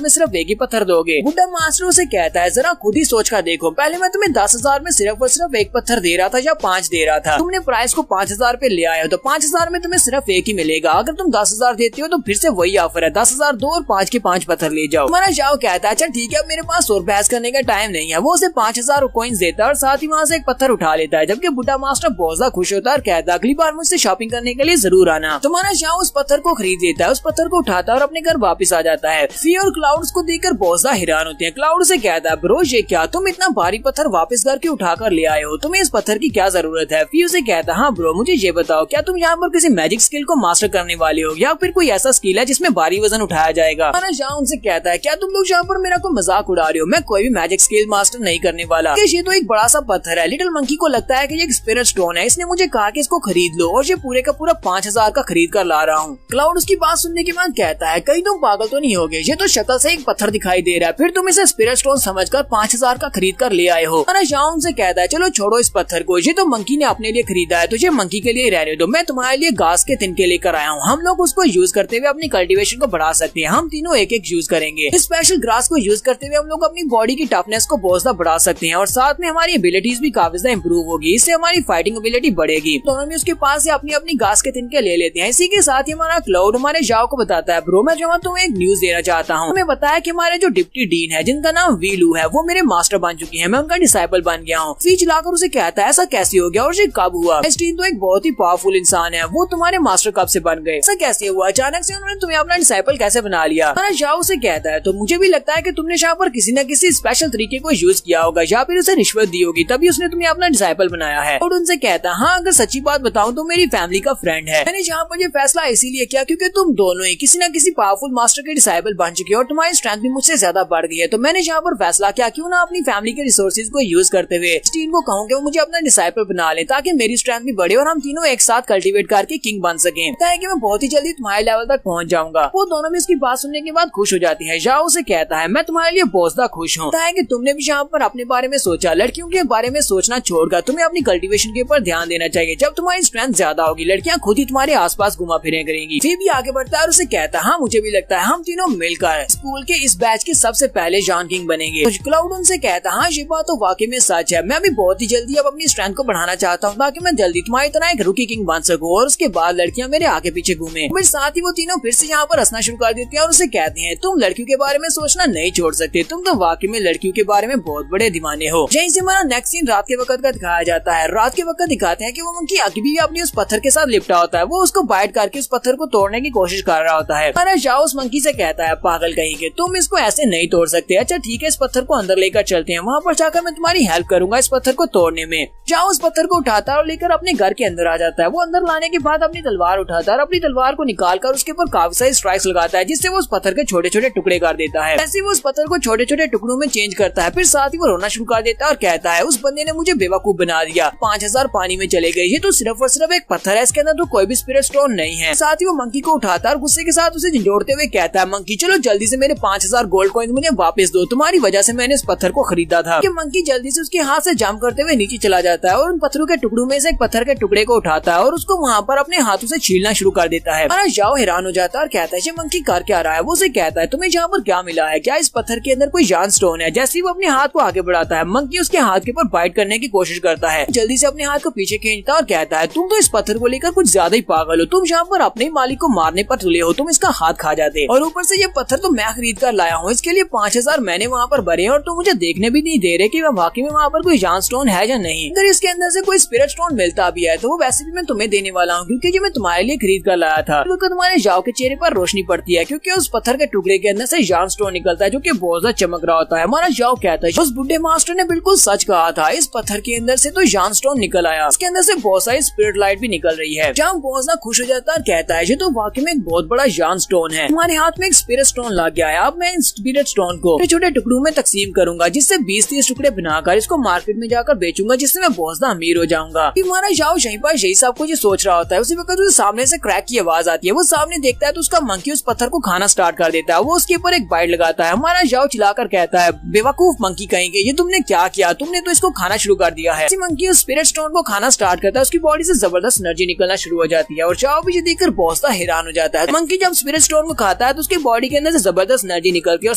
में सिर्फ एक ही पत्थर दोगे। बुड्ढा मास्टर से कहता है जरा खुद ही सोच कर देखो, पहले मैं तुम्हें 10,000 में सिर्फ और सिर्फ एक पत्थर दे रहा था या 5 दे रहा था, तुमने प्राइस को 5000 पे ले आए हो तो 5000 में तुम्हें सिर्फ एक ही मिलेगा। अगर तुम 10,000 देते हो तो फिर से वही ऑफर है 10,000 दो और 5 के 5 पत्थर ले जाओ। हमारा जाओ कहता है अच्छा ठीक है मेरे पास और बहस करने का टाइम नहीं है। वो उसे 5000 कॉइंस देता है और साथ ही वहाँ से एक पत्थर उठा लेता है, जबकि बुड्ढा मास्टर बहुत ज्यादा खुश होता है और कहता है अगली बार मुझसे शॉपिंग करने के लिए जरूर आना। तुम्हारा जाओ उस पत्थर को खरीद लेता है, उस पत्थर को उठाता है और अपने घर वापस आ जाता है। फी और क्लाउड्स को देखकर बहुत ज्यादा हैरान होते हैं। क्लाउड से कहता है ब्रो ये क्या, तुम इतना भारी पत्थर वापस घर के उठा कर ले आए हो, तुम्हें इस पत्थर की क्या जरूरत है। फी उसे कहता है हाँ ब्रो मुझे ये बताओ क्या तुम यहाँ पर किसी मैजिक स्किल को मास्टर करने वाले हो या फिर कोई ऐसा स्किल है जिसमें भारी वजन उठाया जाएगा। जाओ उनसे कहता है क्या तुम लोग यहाँ पर मेरा को मजाक उड़ा रहे हो, मैं कोई भी मैजिक स्किल मास्टर नहीं करने वाला, ये तो एक बड़ा सा पत्थर है। लिटिल मंकी को लगता है कि ये एक स्पिरिट स्टोन है, इसने मुझे कहा कि इसको खरीद लो और ये पूरे का पूरा 5000 का खरीद कर ला रहा हूँ। क्लाउड उसकी बात सुनने के बाद कहता है कहीं तुम पागल तो नहीं हो गए, ये तो शक्ल से एक पत्थर दिखाई दे रहा है, फिर तुम इसे स्पिरिट स्टोन समझकर 5000 का खरीद कर ले आए हो। जाओ उनसे कहता है चलो छोड़ो इस पत्थर को, ये तो मंकी ने अपने लिए खरीदा है तो ये मंकी के लिए रहने दो, मैं तुम्हारे लिए घास के तिनके लेकर आया हूँ, हम लोग उसको यूज करते हुए अपनी कल्टीवेशन को बढ़ा सकते हैं, हम तीनों एक एक यूज करेंगे। इस स्पेशल ग्रास को यूज करते हुए हम लोग अपनी बॉडी की टफनेस को बहुत ज्यादा बढ़ा सकते हैं और साथ में हमारी एबिलिटीज भी काफी ज्यादा इंप्रूव होगी, इससे हमारी फाइटिंग एबिलिटी बढ़ेगी। दोनों में उसके पास से अपनी अपनी घास के तिनके ले लेते हैं। इसी के साथ ही हमारा क्लाउड हमारे जाओ को बताता है ब्रो मैं जो तुम्हें एक न्यूज देना चाहता हूँ, हमें बताया कि हमारे जो डिप्टी डीन है जिनका नाम वीलू है वो मेरे मास्टर बन चुकी है, मैं उनका डिसाइपल बन गया हूँ। फी चिल्लाकर उसे कहता है ऐसा कैसे हो गया और ये कब हुआ, डीन तो एक बहुत ही पावरफुल इंसान है, वो तुम्हारे मास्टर कब से बन गए, ऐसा कैसे हुआ, अचानक से उन्होंने तुम्हें अपना डिसाइपल कैसे बना लिया। जाओ उसे कहता है तो मुझे भी लगता है कि तुमने यहाँ पर किसी न किसी स्पेशल तरीके को यूज किया होगा या फिर उसे रिश्वत दी होगी तभी उसने तुम्हें अपना डिसाइपल बनाया है। और उनसे कहता है हाँ अगर सच्ची बात बताऊं तो मेरी फैमिली का फ्रेंड है, मैंने यहाँ पर ये फैसला इसीलिए किया क्योंकि तुम दोनों ही किसी न किसी पावरफुल मास्टर के डिसाइपल बन चुके हो और तुम्हारी स्ट्रेंथ भी मुझसे ज्यादा बढ़ गई है, तो मैंने यहाँ पर फैसला किया क्यों ना अपनी फैमिली के रिसोर्सेज को यूज करते हुए टीम को कहूँ कि वो मुझे अपना डिसाइपल बना ले ताकि मेरी स्ट्रेंथ भी बढ़े और हम तीनों एक साथ कल्टीवेट करके किंग बन सके, कि मैं बहुत ही जल्दी तुम्हारे लेवल तक पहुंच जाऊंगा। वो दोनों भी इसकी बात सुनने के बाद खुश हो जाती है। जाओ उसे कहता है मैं तुम्हारे लिए बहुत ज्यादा खुश हूँ कि तुमने भी यहाँ पर अपने बारे में सोचा, लड़कियों के बारे में सोचना छोड़कर तुम्हें अपनी कल्टीवेशन के ऊपर ध्यान देना चाहिए। जब तुम्हारी स्ट्रेंथ ज्यादा होगी लड़कियां खुद ही तुम्हारे आसपास घुमा फिरे करेंगी। फिर भी आगे बढ़ता है और उसे कहता है हाँ मुझे भी लगता है हम तीनों मिलकर स्कूल के इस बैच के सबसे पहले जॉन किंग बनेंगे। क्लाउड उनसे कहता है हाँ ये बात तो वाकई में सच है, मैं भी बहुत ही जल्दी अब अपनी स्ट्रेंथ को बढ़ाना चाहता हूँ ताकि मैं जल्दी तुम्हारी तरह एक रूकी किंग बन सकूं और उसके बाद लड़कियां मेरे आगे पीछे घूमे। फिर साथ ही वो तीनों फिर से यहाँ पर हंसना शुरू कर देती हैं और उसे कहते हैं तुम लड़कियों के बारे में सोचना नहीं छोड़ सकते, तुम तो वाकई में लड़कियों के बारे में बहुत बड़े दीवाने हो। यहीं से हमारा नेक्स्ट सीन रात के वक्त का दिखाया जाता है। रात के वक्त दिखाते हैं कि वो मंकी अभी भी अपनी उस पत्थर के साथ लिपटा होता है, वो उसको बाइट करके उस पत्थर को तोड़ने की कोशिश कर रहा होता है। हमारा जाओ उस मंकी से कहता है पागल कहीं तुम इसको ऐसे नहीं तोड़ सकते, अच्छा ठीक है इस पत्थर को अंदर लेकर चलते हैं, वहाँ पर जाकर मैं तुम्हारी हेल्प करूंगा इस पत्थर को तोड़ने में। जाओ उस पत्थर को उठाता है और लेकर अपने घर के अंदर आ जाता है। वो अंदर लाने के बाद अपनी तलवार उठाता है और अपनी तलवार को निकालकर उसके ऊपर काफी सारी स्ट्राइक्स लगाता है जिससे वो उस पत्थर के छोटे छोटे टुकड़े कर देता है। ऐसे वो उस पत्थर को छोटे छोटे टुकड़ों में चेंज करता है। फिर साथ ही वो रोना शुरू कर देता है और कहता है उस बंदे ने मुझे बेवकूफ बना दिया, 5000 पानी में चले गए, ये तो सिर्फ और सिर्फ एक पत्थर है, इसके अंदर तो कोई भी स्पिरिट स्टोन नहीं है। साथ ही वो मंकी को उठाता है और गुस्से के साथ उसे झंझोड़ते हुए कहता है मंकी चलो जल्दी से मेरे 5000 गोल्ड कॉइन मुझे वापस दो, तुम्हारी वजह से मैंने इस पत्थर को खरीदा था। कि मंकी जल्दी से उसके हाथ से जंप करते हुए नीचे चला जाता है और उन पत्थरों के टुकड़ों में से एक पत्थर के टुकड़े को उठाता है और उसको वहाँ पर अपने हाथों से छीलना शुरू कर देता है। जाओ हैरान हो जाता है और कहता है ये मंकी कर क्या रहा है। वो उसे कहता है तुम्हें यहाँ पर क्या मिला है, क्या इस पत्थर के अंदर कोई जान स्टोन है। जैसे ही वो अपने हाथ को आगे बढ़ाता है मंकी उसके हाथ के ऊपर बाइट करने की कोशिश करता है, जल्दी से अपने हाथ को पीछे खींचता है और कहता है तुम तो इस पत्थर को लेकर कुछ ज्यादा ही पागल हो, तुम यहाँ पर अपने मालिक को मारने पर तुले हो, तुम इसका हाथ खा जाते। और ऊपर से ये पत्थर तो मैं खरीद कर लाया हूँ, इसके लिए 5000 मैंने वहाँ पर भरे हैं और तुम मुझे देखने भी नहीं दे रहे कि वाकई में वहाँ पर कोई जान स्टोन है या नहीं। अगर इसके अंदर से कोई स्पिरिट स्टोन मिलता भी है तो वो वैसे भी मैं तुम्हें देने वाला हूँ, क्योंकि ये मैं तुम्हारे लिए खरीद कर लाया था। तो तुम्हारे जाओ के चेहरे पर रोशनी पड़ती है क्योंकि उस पत्थर के टुकड़े के अंदर से जान स्टोन निकलता है जो कि बहुत ज्यादा चमक रहा होता है। हमारा जाओ कहता है उस बुढ़े मास्टर ने बिल्कुल सच कहा था, इस पत्थर के अंदर से तो जान स्टोन निकल आया, इसके अंदर से बहुत सारी स्पिरिट लाइट भी निकल रही है। जाओ बहुत ज्यादा खुश हो जाता है और कहता है ये तो वाकई में एक बहुत बड़ा जान स्टोन है, तुम्हारे हाथ में एक स्पिरिट स्टोन लग गया है। अब मैं इन स्पिरिट स्टोन को छोटे टुकड़ों में तकसीम करूंगा, जिससे 20-30 टुकड़े बनाकर इसको मार्केट में जाकर बेचूंगा, जिससे मैं बहुत ज्यादा अमीर हो जाऊंगा। हमारा जाओ यहीं पर यही सब कुछ सोच रहा होता है। उसी वक्त उसे सामने से क्रैक की आवाज आती है, वो सामने देखता है तो उसका मंकी उस पत्थर को खाना स्टार्ट कर देता है। वो उसके ऊपर एक बाइट लगाता है। हमारा जाओ चिल्लाकर कहता है बेवकूफ मंकी कहेंगे, ये तुमने क्या किया, तुमने तो इसको खाना शुरू कर दिया है। मंकी उस स्पिरिट स्टोन को खाना स्टार्ट करता है, उसकी बॉडी से जबरदस्त एनर्जी निकलना शुरू हो जाती है और जाओ भी ये देखकर बहुत हैरान हो जाता है। मंकी जब स्पिरिट स्टोन को खाता है तो उसके बॉडी के अंदर से जबरदस्त एनर्जी निकलती है और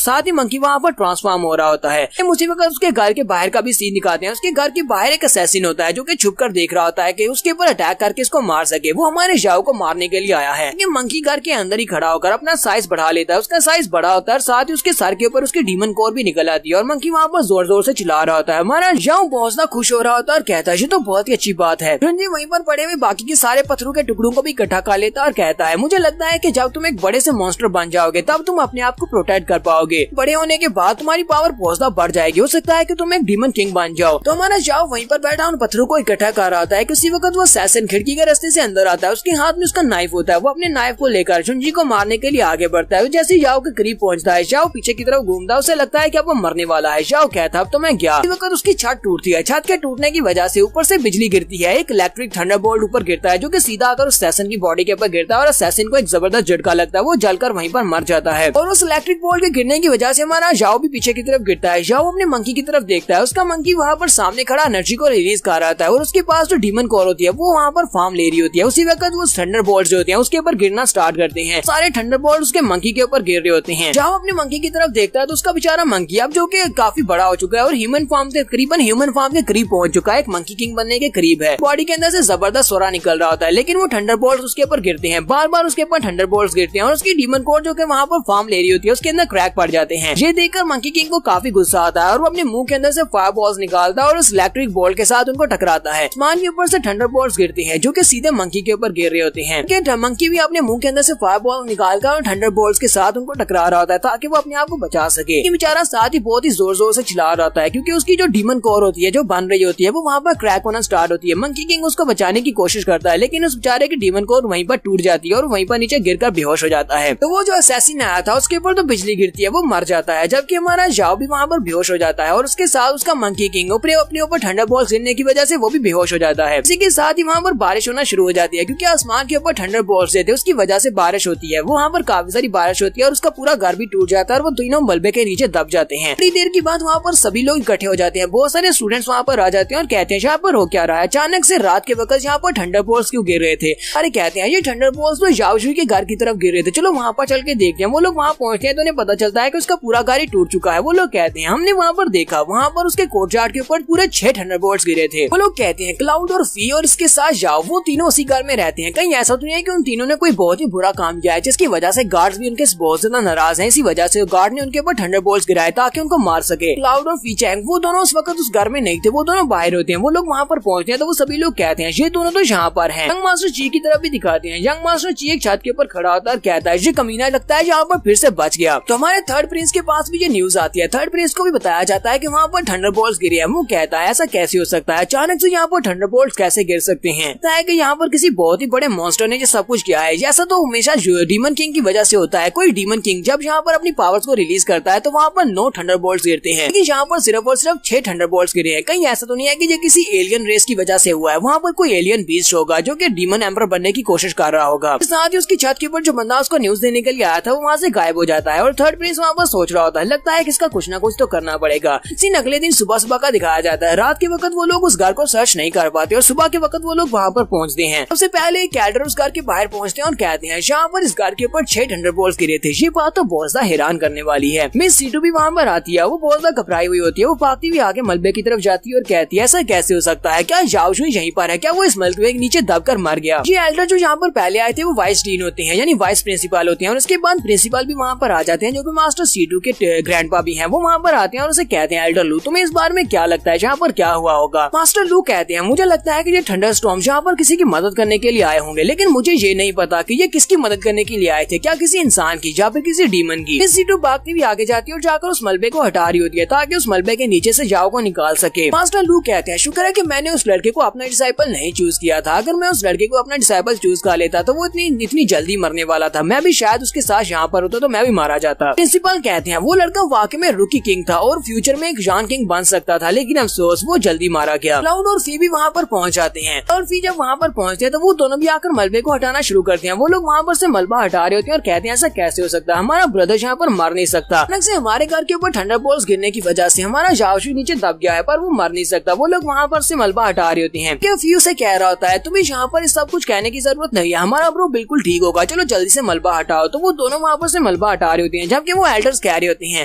साथ ही मंकी वहाँ पर ट्रांसफॉर्म हो रहा होता है। उसी वक्त उसके घर के बाहर का भी सीन दिखाते हैं। उसके घर के बाहर एक असैसिन होता है जो कि छुप कर देख रहा होता है कि उसके ऊपर अटैक करके इसको मार सके। वो हमारे जाओ को मारने के लिए आया है। मंकी घर के अंदर ही खड़ा होकर अपना साइज बढ़ा लेता है, उसका साइज बड़ा होता है, साथ ही उसके सर के ऊपर उसकी डीमन कोर भी निकल आती है और मंकी वहाँ पर जोर जोर से चिल्ला रहा होता है। हमारा जाओ बहुत ज्यादा खुश हो रहा होता है और कहता है ये तो बहुत ही अच्छी बात है। रंजी वहीं पर पड़े हुए बाकी के सारे पत्थरों के टुकड़ों को भी इकट्ठा कर लेता है और कहता है मुझे लगता है कि जब तुम एक बड़े से मॉन्स्टर बन जाओगे तब तुम अपने आप को प्रोटेक्ट कर पाओगे। बड़े होने के बाद तुम्हारी पावर बहुत ज्यादा बढ़ जाएगी, हो सकता है कि तुम एक डीमन किंग बन जाओ। तो हमारा जाओ वहीं पर बैठा उन पत्थरों को इकट्ठा कर रहा होता है कि उसी वक्त वो असैसिन खिड़की के रास्ते से अंदर आता है। उसके हाथ में उसका नाइफ होता है। वो अपने नाइफ को लेकर जुंजी को मारने के लिए आगे बढ़ता है। जैसे जाओ के करीब पहुंचता है, जाओ पीछे की तरफ घूमता है, उसे लगता है कि अब वो मरने वाला है। जाओ कहता है अब तो मैं गया। इस वक्त उसकी छत टूटती है। छत के टूटने की वजह से ऊपर से बिजली गिरती है, एक इलेक्ट्रिक थंडरबोल्ट ऊपर गिरता है जो कि सीधा आकर उस असैसिन की बॉडी के ऊपर गिरता है और असैसिन को एक जबरदस्त झटका लगता है। वो जलकर वहीं पर मर जाता है और उस इलेक्ट्रिक बोल्ट के गिरने की वजह से हमारा जाओ भी पीछे की तरफ गिरता है। जाओ अपने मंकी की तरफ देखता है, उसका मंकी वहाँ पर सामने खड़ा एनर्जी को रिलीज कर रहा था और उसके पास जो डीमन कोर होती है वो वहाँ पर फॉर्म ले रही होती है। उसी वक्त वो थंडरबोल्ट्स जो होते हैं उसके ऊपर गिरना स्टार्ट करते हैं। सारे थंडरबोल्ट्स उसके मंकी के ऊपर गिर रहे होते हैं। जाओ अपने मंकी की तरफ देखता है तो उसका बेचारा मंकी अब जो कि काफी बड़ा हो चुका है और ह्यूमन फॉर्म से तकरीबन ह्यूमन फॉर्म के करीब पहुंच चुका है, एक मंकी किंग बनने के करीब है। बॉडी के अंदर से जबरदस्त सोरा निकल रहा होता है, लेकिन वो थंडरबोल्ट्स उसके ऊपर गिरते हैं, बार बार उसके ऊपर थंडरबोल्ट्स गिरते हैं और उसकी डीमन कोर जो कि वहाँ पर फॉर्म ले रही होती है उसके अंदर क्रैक पड़ जाते हैं। ये देखकर मंकी किंग को काफी गुस्सा आता है और वो अपने मुंह के अंदर से फायर बॉल्स निकालता है और उस इलेक्ट्रिक बोल्ट के साथ उनको टकराता है। आसमान के ऊपर से थंडरबोल्ट्स गिरते हैं जो कि सीधे मंकी के ऊपर गिर रहे होते हैं। मंकी भी अपने मुंह के अंदर से फायर बॉल निकालकर और थंडरबोल्ट्स के साथ उनको टकरा रहा होता है ताकि वो अपने आप को बचा सके। ये बेचारा साथ ही बहुत ही जोर जोर से चिल्ला रहा होता है क्योंकि उसकी जो डीमन कोर होती है जो बन रही होती है वो वहाँ पर क्रैक होना स्टार्ट होती है। मंकी किंग उसको बचाने की कोशिश करता है लेकिन उस बेचारे की डीमन कोर वहीं पर टूट जाती है और वहीं पर नीचे गिरकर बेहोश हो जाता है। तो वो जो असैसिन आया था उसके ऊपर तो बिजली गिरती है, वो मर जाता है, जबकि हमारा जाओ भी वहाँ पर बेहोश हो जाता है और उसके साथ उसका मंकी किंग अपने ऊपर थंडरबोल्ट्स गिरने की वजह से वो भी बेहोश हो जाता है। इसी के साथ ही वहाँ पर बारिश होना शुरू हो जाती है क्योंकि आसमान के ऊपर थंडरबोल्ट्स थे उसकी वजह से बारिश होती है। वो वहाँ पर काफी सारी बारिश होती है और उसका पूरा घर भी टूट जाता है और वो तीनों मलबे के नीचे दब जाते हैं। थोड़ी देर के बाद वहाँ पर सभी लोग इकट्ठे हो जाते हैं, बहुत सारे स्टूडेंट्स वहाँ पर आ जाते हैं और कहते हैं यहाँ पर हो क्या रहा है, अचानक से रात के वक्त यहाँ पर थंडरबोल्ट्स क्यों गिर रहे थे। अरे कहते हैं ये थंडरबोल्ट्स तो याओजुई के घर की तरफ गिर रहे थे, चलो वहाँ पर चल के देखते हैं। वो लोग वहाँ पहुँचते हैं तो उन्हें पता चलता है कि उसका पूरा घर ही टूट चुका है। वो लोग कहते हैं हमने वहाँ पर देखा, वहाँ पर उसके कोर्टयार्ड के ऊपर पूरे 6 थंडरबोल्ट्स गिरे थे। वो लोग कहते हैं क्लाउड और फी और इसके साथ जाओ वो तीनों उसी घर में रहते हैं, कहीं ऐसा तो नहीं है कि उन तीनों ने कोई बहुत ही बुरा काम किया है जिसकी वजह से गार्ड्स भी उनके बहुत ज्यादा नाराज हैं। इसी वजह से गार्ड ने उनके ऊपर थंडरबोल्ट्स गिराए ताकि उनको मार सके। क्लाउड और फी चैंग वो दोनों उस वक्त उस घर में नहीं थे, वो दोनों बाहर होते हैं। वो लोग वहाँ पर पहुँचते हैं तो वो सभी लोग कहते हैं ये दोनों तो यहाँ पर हैं। यंग मास्टर ची की तरफ भी दिखाते हैं। यंग मास्टर ची एक छत के ऊपर खड़ा होता है और कहता है ये कमीना लगता है यहाँ पर फिर से बच गया। तो हमारे थर्ड प्रिंस के पास भी ये न्यूज आती है। थर्ड प्रिंस को भी बताया जाता है कि वहाँ पर थंडरबोल्ट्स गिरे हैं। वो कहता है ऐसा कैसे हो सकता है, अचानक से यहाँ पर थंडरबोल्ट्स कैसे गिर सकते हैं। कहता है कि यहाँ पर किसी बहुत ही बड़े मॉन्स्टर ने ये सब कुछ किया है। ऐसा तो हमेशा डीमन किंग की वजह से होता है। कोई डीमन किंग जब यहाँ पर अपनी पावर्स को रिलीज करता है तो वहाँ पर 9 थंडरबोल्ट्स गिरते हैं, लेकिन यहाँ पर सिर्फ और सिर्फ 6 थंडरबोल्ट्स गिरे हैं। कहीं ऐसा तो नहीं है कि ये किसी एलियन रेस की वजह से हुआ है। वहाँ पर कोई एलियन बीस्ट होगा जो कि डीमन एम्पर बनने की कोशिश कर रहा होगा। साथ ही उसकी छत के ऊपर जो बंदा उसको न्यूज देने के लिए आया था वो वहाँ से गायब हो जाता है और थर्ड प्रिंस वहाँ पर सोच रहा होता है, लगता है कि इसका कुछ ना कुछ तो करना पड़ेगा। सीन अगले दिन सुबह सुबह का दिखाया जाता है। रात के वक्त वो लोग उस घर को सर्च नहीं कर पाते और सुबह के वक्त वो लोग वहाँ पर पहुँचते हैं। सबसे पहले कैल्डर उस घर के बाहर पहुँचते हैं और कहते हैं यहाँ पर इस घर के ऊपर 6 थंडरबोल्ट्स गिरे थे। ये बात तो बहुत ज्यादा हैरान करने वाली है। मिस सीटू भी वहाँ पर आती है, वो बहुत ज्यादा घबराई हुई होती है। वो भागती हुई आगे मलबे की तरफ जाती है और कहती है ऐसा कैसे हो सकता है, क्या याओजुई यहीं पर है, क्या वो इस मलबे के नीचे दबकर मर गया। ये एल्डर जो यहाँ पर पहले आए थे वो वाइस डीन होते हैं, यानी वाइस वाइस प्रिंसिपल होते हैं और उसके बाद प्रिंसिपल भी वहाँ पर आ जाते हैं जो कि मास्टर C2 के ग्रैंडपा भी हैं। वो वहाँ पर आते हैं और उसे कहते हैं एल्डर लू तुम्हें इस बारे में क्या लगता है जहाँ पर क्या हुआ होगा। मास्टर लू कहते हैं मुझे लगता है कि ये थंडरस्टॉर्म जहाँ पर किसी की मदद करने के लिए आए होंगे, लेकिन मुझे ये नहीं पता कि ये किसकी मदद करने के लिए आए थे, क्या किसी इंसान की या फिर किसी डीमन की। C2 भागती भी आगे जाती है और जाकर उस मलबे को हटा रही होती है ताकि उस मलबे के नीचे से जाओ को निकाल सके। मास्टर लू कहते हैं शुक्र है कि मैंने उस लड़के को अपना डिसाइपल नहीं चूज किया था, अगर मैं उस लड़के को अपना डिसाइपल चूज कर लेता तो वो इतनी जल्दी मरने वाला था, मैं भी शायद उसके साथ यहाँ पर होता तो मैं भी मारा जाता। प्रिंसिपल कहते हैं वो लड़का वाकई में रूकी किंग था और फ्यूचर में एक जॉन किंग बन सकता था, लेकिन अफसोस वो जल्दी मारा गया। क्लाउड और फी भी वहाँ पर पहुँच जाते हैं और फी जब वहाँ पर पहुँचते हैं तो वो दोनों भी आकर मलबे को हटाना शुरू करते हैं। वो लोग वहाँ पर से मलबा हटा रहे होते हैं और कहते हैं ऐसा कैसे हो सकता है, हमारा ब्रदर यहाँ पर मर नहीं सकता, अलग से हमारे घर के ऊपर थंडरबोल्ट्स गिरने की वजह से हमारा जाओशू नीचे दब गया है पर वो मर नहीं सकता। वो लोग वहाँ पर से मलबा हटा रहे होते हैं। क्या फ्यू से कह रहा होता है तुम्हें यहाँ पर सब कुछ कहने की जरूरत नहीं है, हमारा ब्रो बिल्कुल ठीक होगा, चलो जल्दी से मलबा हटाओ। तो वो दोनों वहाँ पर से मलबा हटा रहे होते हैं जबकि वो एल्डर्स कह रहे होते हैं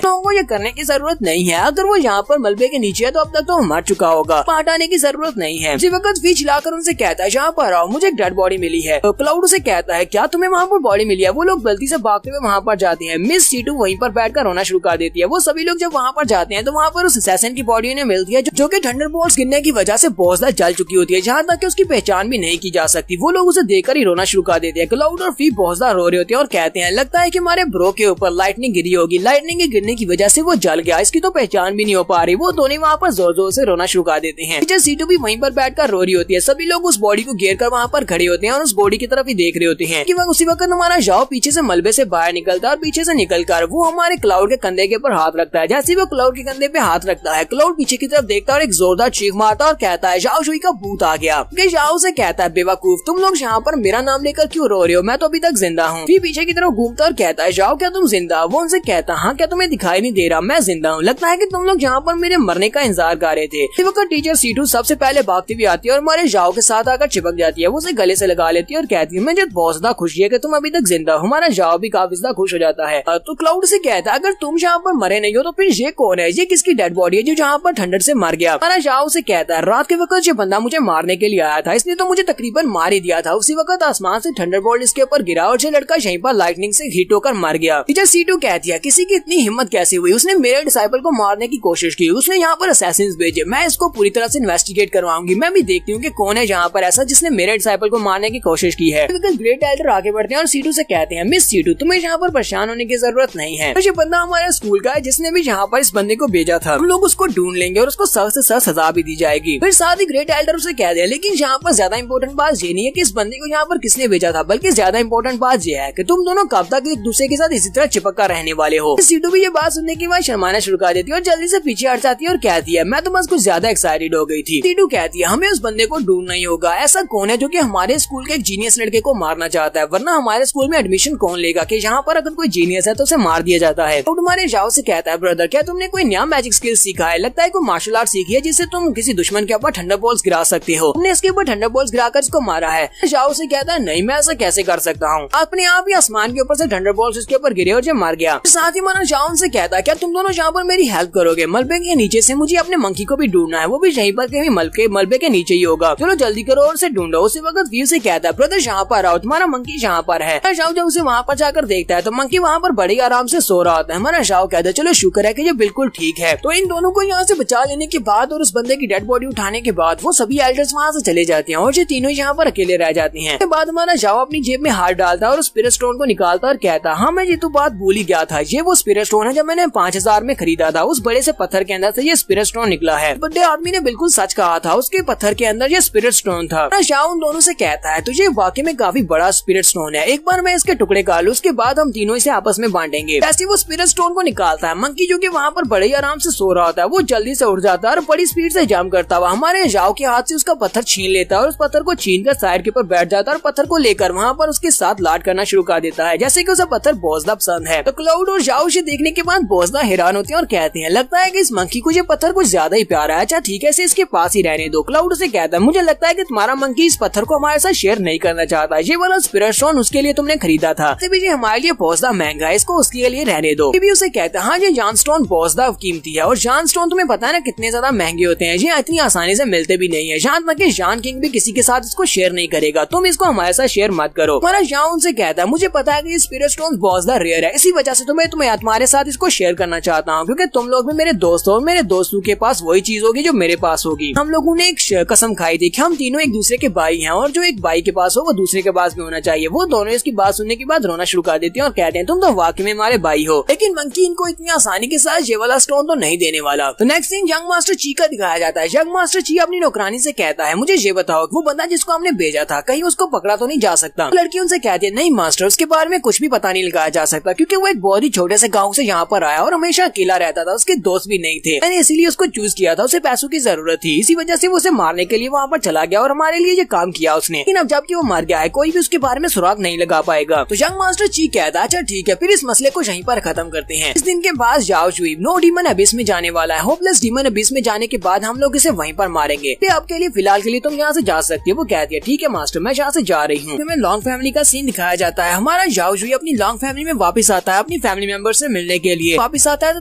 तो वो ये करने की जरूरत नहीं है, अगर वो यहाँ पर मलबे के नीचे है तो अब तक तो मर चुका होगा, हटाने की जरूरत नहीं है। इसी वक्त फी चिल्लाकर उनसे कहता है यहाँ पर आओ मुझे एक डेड बॉडी मिली है। तो क्लाउड से कहता है क्या तुम्हें वहाँ पर बॉडी मिली है। वो लोग गलती से भागते हुए वहाँ पर जाते हैं। मिस C2 वहीं पर बैठकर रोना शुरू कर देती है। वो सभी लोग जब वहाँ पर जाते हैं तो वहाँ पर उस असैसिन की बॉडी उन्हें मिलती है जो कि थंडरबोल्ट्स गिरने की वजह से बहुत ज्यादा जल चुकी होती है, जहाँ तक कि उसकी पहचान भी नहीं की जा सकती। वो लोग उसे देखकर ही रोना शुरू कर देते हैं। क्लाउड और फी बहुत ज्यादा रो रहे होते हैं और कहते हैं लगता है कि हमारे ब्रो के ऊपर लाइटनिंग गिरी होगी, लाइटनिंग के गिरने की वजह से वो जल गया, इसकी तो पहचान भी नहीं हो पा रही। वो दोनों वहाँ पर जोर जोर से रोना शुरू कर देते हैं। C2 भी वहीं पर बैठकर रो रही होती है। सभी लोग उस बॉडी को घेर कर वहाँ पर खड़े होते हैं और उस बॉडी की तरफ ही देख रहे होते हैं कि उसी वक्त हमारा जाओ पीछे से मलबे से बाहर निकलता है और पीछे से निकलकर वो हमारे क्लाउड के कंधे के ऊपर हाथ रखता है। जैसे वो क्लाउड के कंधे पे हाथ रखता है क्लाउड पीछे की तरफ देखता है और एक जोरदार चीख मारता है और कहता है जाओ शुई का भूत आ गया। जाओ से कहता है बेवकूफ तुम लोग यहाँ पर मेरा नाम लेकर क्यों रो रहे हो, मैं तो अभी तक जिंदा हूँ। फिर पीछे की तरफ घूमता और कहता है जाओ क्या तुम जिंदा। वो उनसे कहता हाँ क्या तुम्हें दिखाई नहीं दे रहा, मैं जिंदा हूँ, लगता है कि तुम लोग यहाँ पर मेरे मरने का इंतजार कर रहे थे। इस वक्त टीचर C2 सबसे पहले भागती हुई आती है और हमारे जाओ के साथ आकर चिपक जाती है। वो उसे गले से लगा लेती है और कहती है मुझे बहुत ज्यादा खुशी है कि तुम अभी तक जिंदा हो। हमारा जाओ भी काफी ज्यादा खुश हो जाता है। तो क्लाउड से कहता है अगर तुम यहाँ पर मरे नहीं हो तो फिर ये कौन है, ये किसकी डेड बॉडी है जो जहाँ पर ठंडर से मर गया। हमारा जाओ से कहता है रात के वक्त ये बंदा मुझे मारने के लिए आया था, इसने तो मुझे तकरीबन मार ही दिया था। उसी वक्त आसमान से थंडरबोल्ट इसके ऊपर गिरा और ये लड़का यहीं पर लाइटनिंग से हिट होकर मर गया। टीचर C2 कहती है किसी की इतनी हिम्मत कैसे हुई, उसने मेरे डिसाइपल को मारने की कोशिश की, उसने यहाँ पर असैसिन्स भेजे, मैं इसको पूरी तरह से इन्वेस्टिगेट करवाऊंगी, मैं भी देखती हूँ कि कौन है यहाँ पर ऐसा जिसने मेरे डिसाइपल को मारने की कोशिश की है। ग्रेट एल्डर आगे बढ़ते हैं और C2 से कहते हैं मिस C2 तुम्हें यहाँ पर परेशान होने की जरूरत नहीं है, ये बंदा हमारे स्कूल का है जिसने भी यहाँ पर इस बंदे को भेजा था, हम लोग उसको ढूंढ लेंगे और उसको सख्त से सख्त सजा भी दी जाएगी। फिर साथ ही ग्रेट एल्डर उसे कह दिया लेकिन यहाँ पर ज्यादा इंपॉर्टेंट बात ये नहीं है कि इस बंदे को यहाँ पर किसने भेजा था, बल्कि ज्यादा इंपॉर्टेंट बात यह है कि तुम दोनों कब तक एक दूसरे के साथ इसी तरह चिपक कर रहने वाले हो। C2 भी ये बात सुनने के बाद शर्माना शुरू कर देती है और जल्दी से पीछे हट जाती है और कहती है मैं तो बस कुछ ज्यादा एक्साइटेड हो गई थी। C2 कहती है हमें उस बंदे को ढूंढना ही होगा, ऐसा कौन है जो कि हमारे स्कूल के एक जीनियस लड़के को मारना चाहता है, वरना हमारे स्कूल में एडमिशन कौन लेगा कि यहाँ पर अगर कोई जीनियस है तो उसे मार दिया जाता है। तो तुम्हारे जाओ से कहता है ब्रदर क्या तुमने कोई नया मैजिक स्किल सीखा है, लगता है कोई मार्शल आर्ट सीखी है जिससे तुम किसी दुश्मन के ऊपर थंडरबोल्ट्स गिरा सकते हो, तुमने इसके ऊपर थंडरबोल्ट्स गिराकर इसको मारा है। जाओ से कहता है नहीं मैं ऐसा कैसे कर सकता हूँ, अपने आप ही आसमान के ऊपर से थंडरबोल्ट्स इसके ऊपर गिरे और जो मर गया। साथ ही माना जाओ से कहता है क्या तुम दोनों यहाँ पर मेरी हेल्प करोगे, मलबे के नीचे से मुझे अपने मंकी को भी ढूंढना है, वो भी यहीं पर कहीं मलबे के नीचे ही होगा, चलो जल्दी करो और उसे ढूंढो। उसी वक्त व्यू से कहता है ब्रदर यहाँ पर आओ, तुम्हारा मंकी यहाँ पर है। जाओ जब उसे वहाँ पर जाकर देखता है तो मंकी वहाँ पर बड़े आराम से सो रहा होता है। हमारा जाओ कहता है चलो शुक्र है कि ये बिल्कुल ठीक है। तो इन दोनों को यहाँ से बचा लेने के बाद और उस बंदे की डेड बॉडी उठाने के बाद वो सभी एल्डर्स वहाँ से चले जाते हैं और ये तीनों यहाँ पर अकेले रह जाते हैं। उसके बाद हमारा जाओ अपनी जेब में हाथ डालता है और स्पिरिट स्टोन को निकालता और कहता हाँ मैं ये तो बात भूल ही गया था, ये वो स्पिरिट स्टोन है जब मैंने 5000 में खरीदा था, उस बड़े से पत्थर के अंदर से ये स्पिरिट स्टोन निकला है। बड़े आदमी ने बिल्कुल सच कहा था, उसके पत्थर के अंदर ये स्पिरिट स्टोन था। जाओ उन दोनों से कहता है तुझे वाकई में काफी बड़ा स्पिरिट स्टोन है, एक बार मैं इसके टुकड़े काट लूं उसके बाद हम तीनों इसे आपस में बांटेंगे। ऐसे वो स्पिरिट स्टोन को निकालता है। मंकी जो कि वहाँ पर बड़े ही आराम से सो रहा होता है वो जल्दी से उठ जाता है और बड़ी स्पीड से जंप करता हुआ हमारे जाओ के हाथ से उसका पत्थर छीन लेता है और उस पत्थर को छीन कर साइड के ऊपर बैठ जाता है और पत्थर को लेकर वहाँ पर उसके साथ लाड करना शुरू कर देता है, जैसे कि उसे पत्थर बहुत ज्यादा पसंद है। तो क्लाउड और जाओ इसे देखने के बाद बहुत ज्यादा हैरान होते हैं और कहते हैं लगता है कि इस मंकी को ये पत्थर कुछ ज्यादा ही प्यारा है, अच्छा ठीक है इसे इसके पास ही रहने दो। क्लाउड से कहता है मुझे लगता है कि तुम्हारा मंकी इस पत्थर को हमारे साथ शेयर नहीं करना चाहता, ये वाला स्पिरिट स्टोन उसके लिए तुमने खरीदा था, ये हमारे लिए बहुत ज्यादा महंगा है, इसको उसके लिए रहने दो। भी उसे कहता है हाँ ये जान स्टोन बहुत ज्यादा कीमती है और जान स्टोन तुम्हें पता है ना कितने ज्यादा महंगे होते हैं, ये इतनी आसानी से मिलते भी नहीं है, यहाँ तक कि जान किंग भी किसी के साथ इसको शेयर नहीं करेगा, तुम इसको हमारे साथ शेयर मत करो। हमारा जान उनसे कहता कहता है मुझे पता है कि स्पिरिट स्टोन बहुत ज्यादा रेयर है, इसी वजह से तो मैं तुम्हारे साथ इसको शेयर करना चाहता हूँ, क्योंकि तुम लोग भी मेरे दोस्त हो और मेरे दोस्तों के पास वही चीज होगी जो मेरे पास होगी। हम लोगों ने एक कसम खाई थी कि हम तीनों एक दूसरे के भाई हैं और जो एक भाई के पास हो वो दूसरे के पास भी होना चाहिए। वो दोनों इसकी बात सुनने के बाद रोना शुरू कर देते हैं और कहते हैं तुम तो वाकई में हमारे भाई हो। लेकिन मंकी इनको इतनी आसानी के साथ ये वाला स्टोन तो नहीं देने वाला। तो नेक्स्ट सीन यंग मास्टर ची का दिखाया जाता है। यंग मास्टर ची अपनी नौकरानी से कहता है मुझे ये बताओ वो बंदा जिसको हमने भेजा था कहीं उसको पकड़ा तो नहीं जा सकता। लड़की उनसे कहती है नहीं मास्टर, उसके बारे में कुछ भी पता नहीं लगाया जा सकता, क्योंकि वो एक बहुत ही छोटे से गाँव से यहाँ पर आया और हमेशा अकेला रहता था, उसके दोस्त भी नहीं थे। मैंने इसीलिए उसको चूज किया था, उसे पैसों की जरूरत थी, इसी वजह से वो उसे मारने के लिए वहाँ पर चला गया और हमारे लिए ये काम किया उसने। लेकिन अब जबकि वो मर गया है कोई भी उसके बारे में सुराग नहीं लगा पाएगा। तो यंग मास्टर ची कहता है अच्छा ठीक है, फिर इस मसले को यहीं पर खत्म करते हैं। इस दिन के बाद जाओ जुई नो डीमन अबिस में जाने वाला है। होपलेस डीमन अबिस में जाने के बाद हम लोग इसे वहीं पर मारेंगे। आपके लिए फिलहाल के लिए तुम यहाँ से जा सकती है। वो कहती है ठीक है मास्टर, मैं यहाँ से जा रही हूँ। हमें लॉन्ग फैमिली का सीन दिखाया जाता है। हमारा जाओ जुई अपनी लॉन्ग फैमिली में वापस आता है अपनी फैमिली मेंबर से मिलने के लिए। वापस आता है तो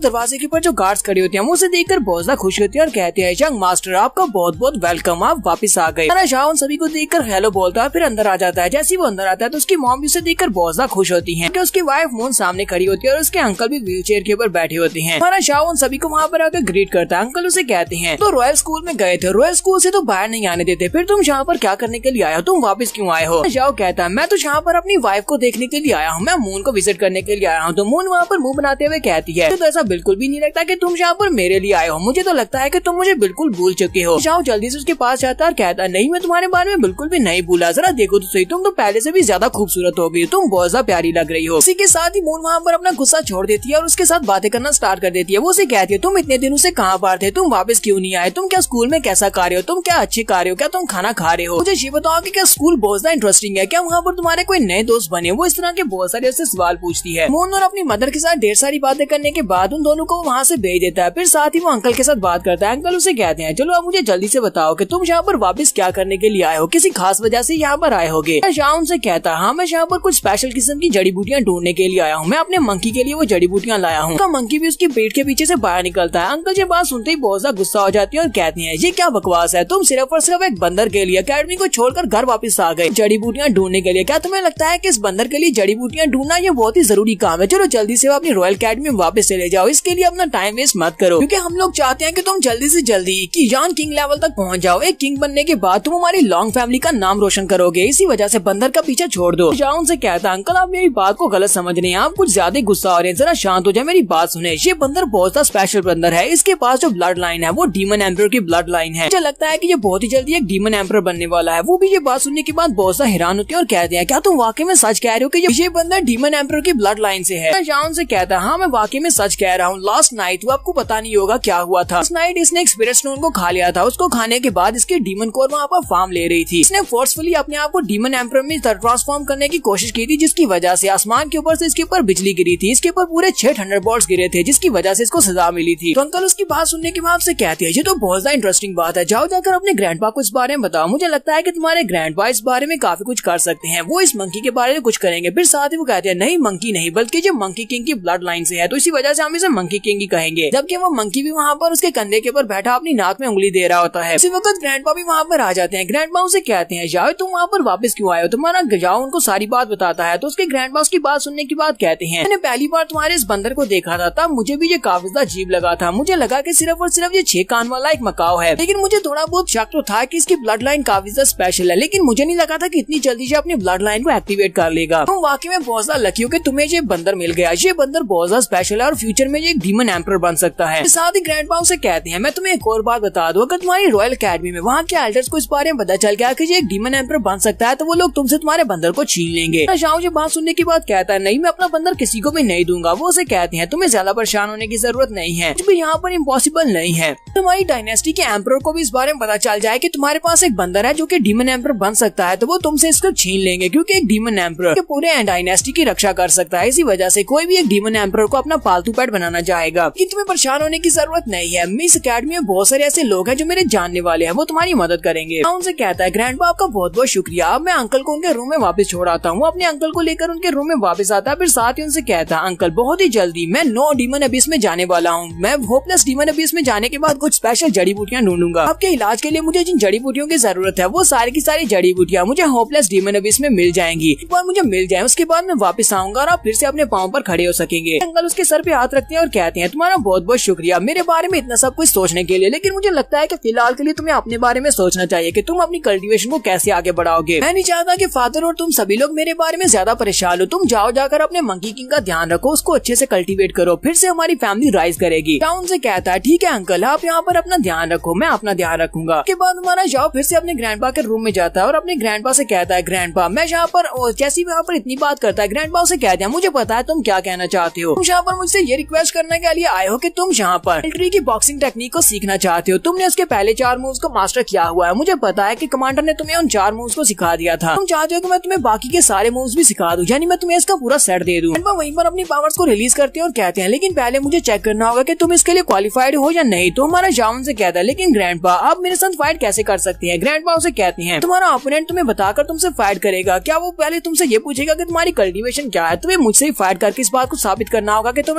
दरवाजे के ऊपर जो गार्ड्स खड़े होते हैं वो उसे देखकर बहुत ज्यादा खुश होती है और कहते हैं यंग मास्टर आपका बहुत बहुत वेलकम, आप वापस आ गए। हमारा जाओ उन सभी को देखकर हेलो बोलता है, फिर अंदर आ जाता है। जैसे ही वो अंदर आता है तो उसकी मॉम भी उसे देखकर बहुत ज्यादा खुश होती है। उसकी वाइफ मून सामने खड़ी होती है और उसके अंकल भी व्हील चेयर के ऊपर बैठे होते हैं। हमारा जाओ उन सभी को वहाँ पर आकर ग्रीट करता है। अंकल उसे कहते हैं तो रॉयल स्कूल में गए थे, रॉयल स्कूल से तो बाहर नहीं आने देते, फिर तुम यहाँ पर क्या करने के लिए आए हो, तुम वापस क्यों आए हो। जाओ कहता है मैं तो यहाँ पर अपनी वाइफ को देखने के लिए आया हूँ, मैं मून को विजिट करने के लिए आया हूँ। तो मून वहाँ पर मुंह बनाते हुए कहती है तो ऐसा बिल्कुल भी नहीं लगता कि तुम यहाँ पर मेरे लिए आए हो, मुझे तो लगता है कि तुम मुझे बिल्कुल भूल चुके हो। जाओ जल्दी से उसके पास जाता है और कहता है नहीं मैं तुम्हारे बारे में बिल्कुल भी नहीं भूला, जरा देखो तो सही, तुम तो पहले से भी ज्यादा खूबसूरत हो गई, तुम बहुत ज्यादा प्यारी लग रही हो। इसी के साथ ही मून वहाँ पर अपना गुस्सा छोड़ देती है और उसके साथ बातें करना स्टार्ट कर देती है। वो उसे कहती है तुम इतने दिनों से कहाँ पर थे, तुम वापस क्यों नहीं आए, तुम क्या स्कूल में कैसा खा रहे हो, तुम क्या अच्छे खा रहे हो, क्या तुम खाना खा रहे हो, मुझे ये बताओ कि क्या स्कूल बहुत ज्यादा इंटरेस्टिंग है, क्या वहाँ पर तुम्हारे कोई नए दोस्त बने। वो इस तरह के बहुत सारे ऐसे सवाल पूछती है। मून और अपनी मदर के साथ ढेर सारी बातें करने के बाद उन दोनों को वहाँ से भेज देता है। फिर साथ ही वो अंकल के साथ बात करता है। अंकल उसे कहते हैं चलो अब मुझे जल्दी से बताओ कि तुम यहाँ पर वापस क्या करने के लिए आए हो, किसी खास वजह से यहाँ पर आए होगे। शाह उनसे कहता है हाँ मैं यहाँ पर कुछ स्पेशल किस्म की जड़ी बूटियाँ ढूंढने के लिए आया हूँ, मैं अपने मंकी के लिए वो जड़ी बूटियाँ लाया हूँ। मंकी भी उसके पेट के पीछे से बाहर निकलता है। अंकल ये बात सुनते ही बहुत ज्यादा गुस्सा हो जाती है और कहते हैं ये क्या बकवास है, तुम सिर्फ और सिर्फ एक बंदर के लिए अकेडमी को छोड़कर घर वापस आ गए जड़ी बूटियाँ ढूंढने के लिए, क्या तुम्हें लगता है कि इस बंदर के लिए जड़ी बूटियाँ ढूंढना ये बहुत ही जरूरी काम है, चलो जल्दी से अपनी रॉयल अकेडमी में वापस चले जाओ, इसके लिए अपना टाइम वेस्ट मत करो, क्योंकि हम लोग चाहते हैं कि तुम जल्दी से जल्दी कि यान किंग लेवल तक पहुंच जाओ। एक किंग बनने के बाद तुम हमारी लॉन्ग फैमिली का नाम रोशन करोगे, इसी वजह से बंदर का पीछा छोड़ दो। जाओ उनसे कहता अंकल आप मेरी बात को गलत समझ रहे हैं, आप कुछ ज्यादा गुस्सा हो रहे हैं, जरा शांत हो जाए, मेरी बात सुने। ये बंदर बहुत सा स्पेशल बंदर है, इसके पास जो ब्लड लाइन है वो डीमन एम्परर की ब्लड लाइन है। मुझे लगता है कि ये बहुत ही जल्दी एक डीमन एम्परर बनने वाला है। वो भी ये बात सुनने के बाद बहुत सा हैरान होते हैं और कहते हैं क्या तुम वाकई में सच कह रहे हो कि ये बंदर डीमन एम्परर की ब्लड लाइन से है। जाओ उनसे कहता है हाँ मैं वाकई में सच कह रहा हूँ। लास्ट नाइट वो आपको पता नहीं होगा क्या हुआ था। इस नाइट इसने एक स्पिरिट स्टोन को खा लिया था, उसको खाने के बाद इसके डीमन कोर वहाँ पर फॉर्म ले रही थी। इसने फोर्सफुली अपने आप को डीमन एम्परर में ट्रांसफॉर्म करने की कोशिश की थी, जिसकी वजह से आसमान के ऊपर से इसके ऊपर बिजली गिरी थी। इसके ऊपर पूरे 6 थंडरबोल्ट्स गिरे थे, जिसकी वजह से इसको सजा मिली थी। तो अंकल उसकी बात सुनने के बाद से कहते हैं ये तो बहुत ज्यादा इंटरेस्टिंग बात है, जाओ जाकर अपने ग्रैंडपा को इस बारे में बताओ, मुझे लगता है कि तुम्हारे ग्रैंडपा इस बारे में काफी कुछ कर सकते हैं, वो इस मंकी के बारे में कुछ करेंगे। फिर साथ ही वो कहते हैं नहीं मंकी नहीं बल्कि ये मंकी किंग की ब्लड लाइन से है, तो इसी वजह से हम इसे मंकी किंग ही कहेंगे। जबकि वो मंकी भी वहाँ पर उसके कंधे के ऊपर बैठा अपनी नाक में उंगली दे रहा होता है। इसी वक्त ग्रैंडपा भी वहाँ पर आ जाते हैं। ग्रैंडपा उसे कहते हैं जाओ तुम वहाँ पर वापस क्यों आए हो, तुम्हारा जाओ उनको सारी बात बताता है। तो उसके ग्रैंडपा उसकी बात सुनने के बाद कहते हैं मैंने पहली बार तुम्हारे इस बंदर को देखा था तब मुझे भी ये काफी ज्यादा अजीब लगा था, मुझे लगा कि सिर्फ और सिर्फ ये 6 कान वाला एक मकाओ है, लेकिन मुझे थोड़ा बहुत शक तो था कि इसकी ब्लड लाइन काफी ज्यादा स्पेशल है, लेकिन मुझे नहीं लगा था कि इतनी जल्दी से अपनी ब्लड लाइन को एक्टिवेट कर लेगा। तुम वाकई में बहुत ज्यादा लकी हो कि तुम्हें ये बंदर मिल गया, ये बंदर बहुत ज्यादा स्पेशल है और फ्यूचर में ये एक डीमन एम्परर बन सकता है। साथ ही ग्रैंडपा उसे कहते हैं मैं तुम्हें एक और बात बता दूं, अगर तुम्हारी रॉयल अकेडमी में वहाँ के एल्डर्स को इस बारे में पता चल गया कि ये एक डीमन एम्परर बन सकता है तो वो लोग तुमसे तुम्हारे बंदर को छीन लेंगे। शाओ ये बात सुनने के बाद कहता है नहीं मैं अपना बंदर किसी को भी नहीं दूंगा। वो उसे कहते हैं तुम्हें ज्यादा परेशान होने की जरूरत नहीं है, कुछ भी यहाँ पर इम्पॉसिबल नहीं है। तुम्हारी डायनेस्टी के एम्परर को भी इस बारे में पता चल जाए कि तुम्हारे पास एक बंदर है जो कि डीमन एम्परर बन सकता है तो वो तुमसे इसको छीन लेंगे, क्योंकि एक डीमन एम्परर पूरे डायनेस्टी की रक्षा कर सकता है। इसी वजह से कोई भी एक डीमन एम्परर को अपना पालतू पेट बनाना चाहेगा। कि तुम्हें परेशान होने की जरूरत नहीं है, मिस अकेडमी में बहुत सारे ऐसे लोग हैं जो मेरे जानने वाले हैं, वो तुम्हारी मदद करेंगे। उनसे कहता है ग्रैंडपा आपका बहुत बहुत शुक्रिया, अब मैं अंकल को उनके रूम में वापस छोड़ आता हूँ। अपने अंकल को लेकर उनके रूम में वापस आता है। फिर साथ ही उनसे कहता है अंकल बहुत ही जल्दी मैं 9 डीमन अबिस में जाने वाला हूँ, मैं होपलेस डीमन अबिस में जाने के बाद कुछ स्पेशल जड़ी बूटियाँ ढूंढूंगा। आपके इलाज के लिए मुझे जिन जड़ी बूटियों की जरूरत है वो सारी की सारी जड़ी बूटियाँ मुझे होपलेस डीमन अबिस में मिल जाएंगी। बार मुझे मिल जाए उसके बाद मैं वापस आऊंगा और आप फिर से अपने पाँव पर खड़े हो सकेंगे। अंकल उसके सर पे हाथ रखते हैं और कहते हैं तुम्हारा बहुत बहुत शुक्रिया मेरे बारे में इतना सब कुछ सोचने के लिए, लेकिन मुझे लगता है कि फिलहाल के लिए तुम्हें अपने बारे में सोचना चाहिए कि तुम अपनी कल्टीवेशन को कैसे आगे बढ़ाओगे। मैं नहीं चाहता कि फादर और तुम सभी लोग मेरे बारे में ज्यादा परेशान हो। तुम जाओ जाकर अपने मंकी किंग का ध्यान रखो, उसको अच्छे से कल्टीवेट करो, फिर से हमारी फैमिली राइज करेगी। टाउन से कहता है ठीक है अंकल आप यहाँ पर अपना ध्यान रखो, मैं अपना ध्यान रखूंगा। उसके बाद हमारा जाओ फिर से अपने ग्रैंडपा के रूम में जाता है और अपने ग्रैंडपा से कहता है ग्रैंडपा मैं यहाँ पर, जैसे ही यहाँ पर इतनी बात करता है ग्रैंडपा उसे कहते हैं मुझे पता है तुम क्या कहना चाहते हो, तुम यहाँ पर मुझसे ये रिक्वेस्ट करने के लिए आए हो कि तुम यहाँ पर मिलिट्री की बॉक्सिंग टेक्निक को सीखना चाहते हो। तुमने उसके पहले 4 मूव्स को मास्टर किया हुआ है, मुझे पता है कि कमांडर ने तुम्हें उन 4 मूव्स को सिखा दिया था। तुम चाहते हो कि मैं तुम्हें बाकी के सारे मूव्स भी सिखा दूं, यानी मैं तुम्हें इसका पूरा सेट दे दूं। ग्रैंडपा वहीं पर अपनी पावर्स को रिलीज करते हैं और कहते हैं लेकिन पहले मुझे चेक करना होगा कि तुम इसके लिए क्वालिफाइड हो या नहीं। तो हमारा जाउन से कहता है लेकिन ग्रैंडपा आप मेरे साथ फाइट कैसे कर सकते हैं। ग्रैंडपा उसे कहते हैं तुम्हारा ओपोनेंट तुम्हें बताकर तुमसे फाइट करेगा, क्या वो पहले तुमसे ये पूछेगा कि तुम्हारी कल्टीवेशन क्या है। तुम्हें मुझसे ही फाइट करके इस बात को साबित करना होगा कि तुम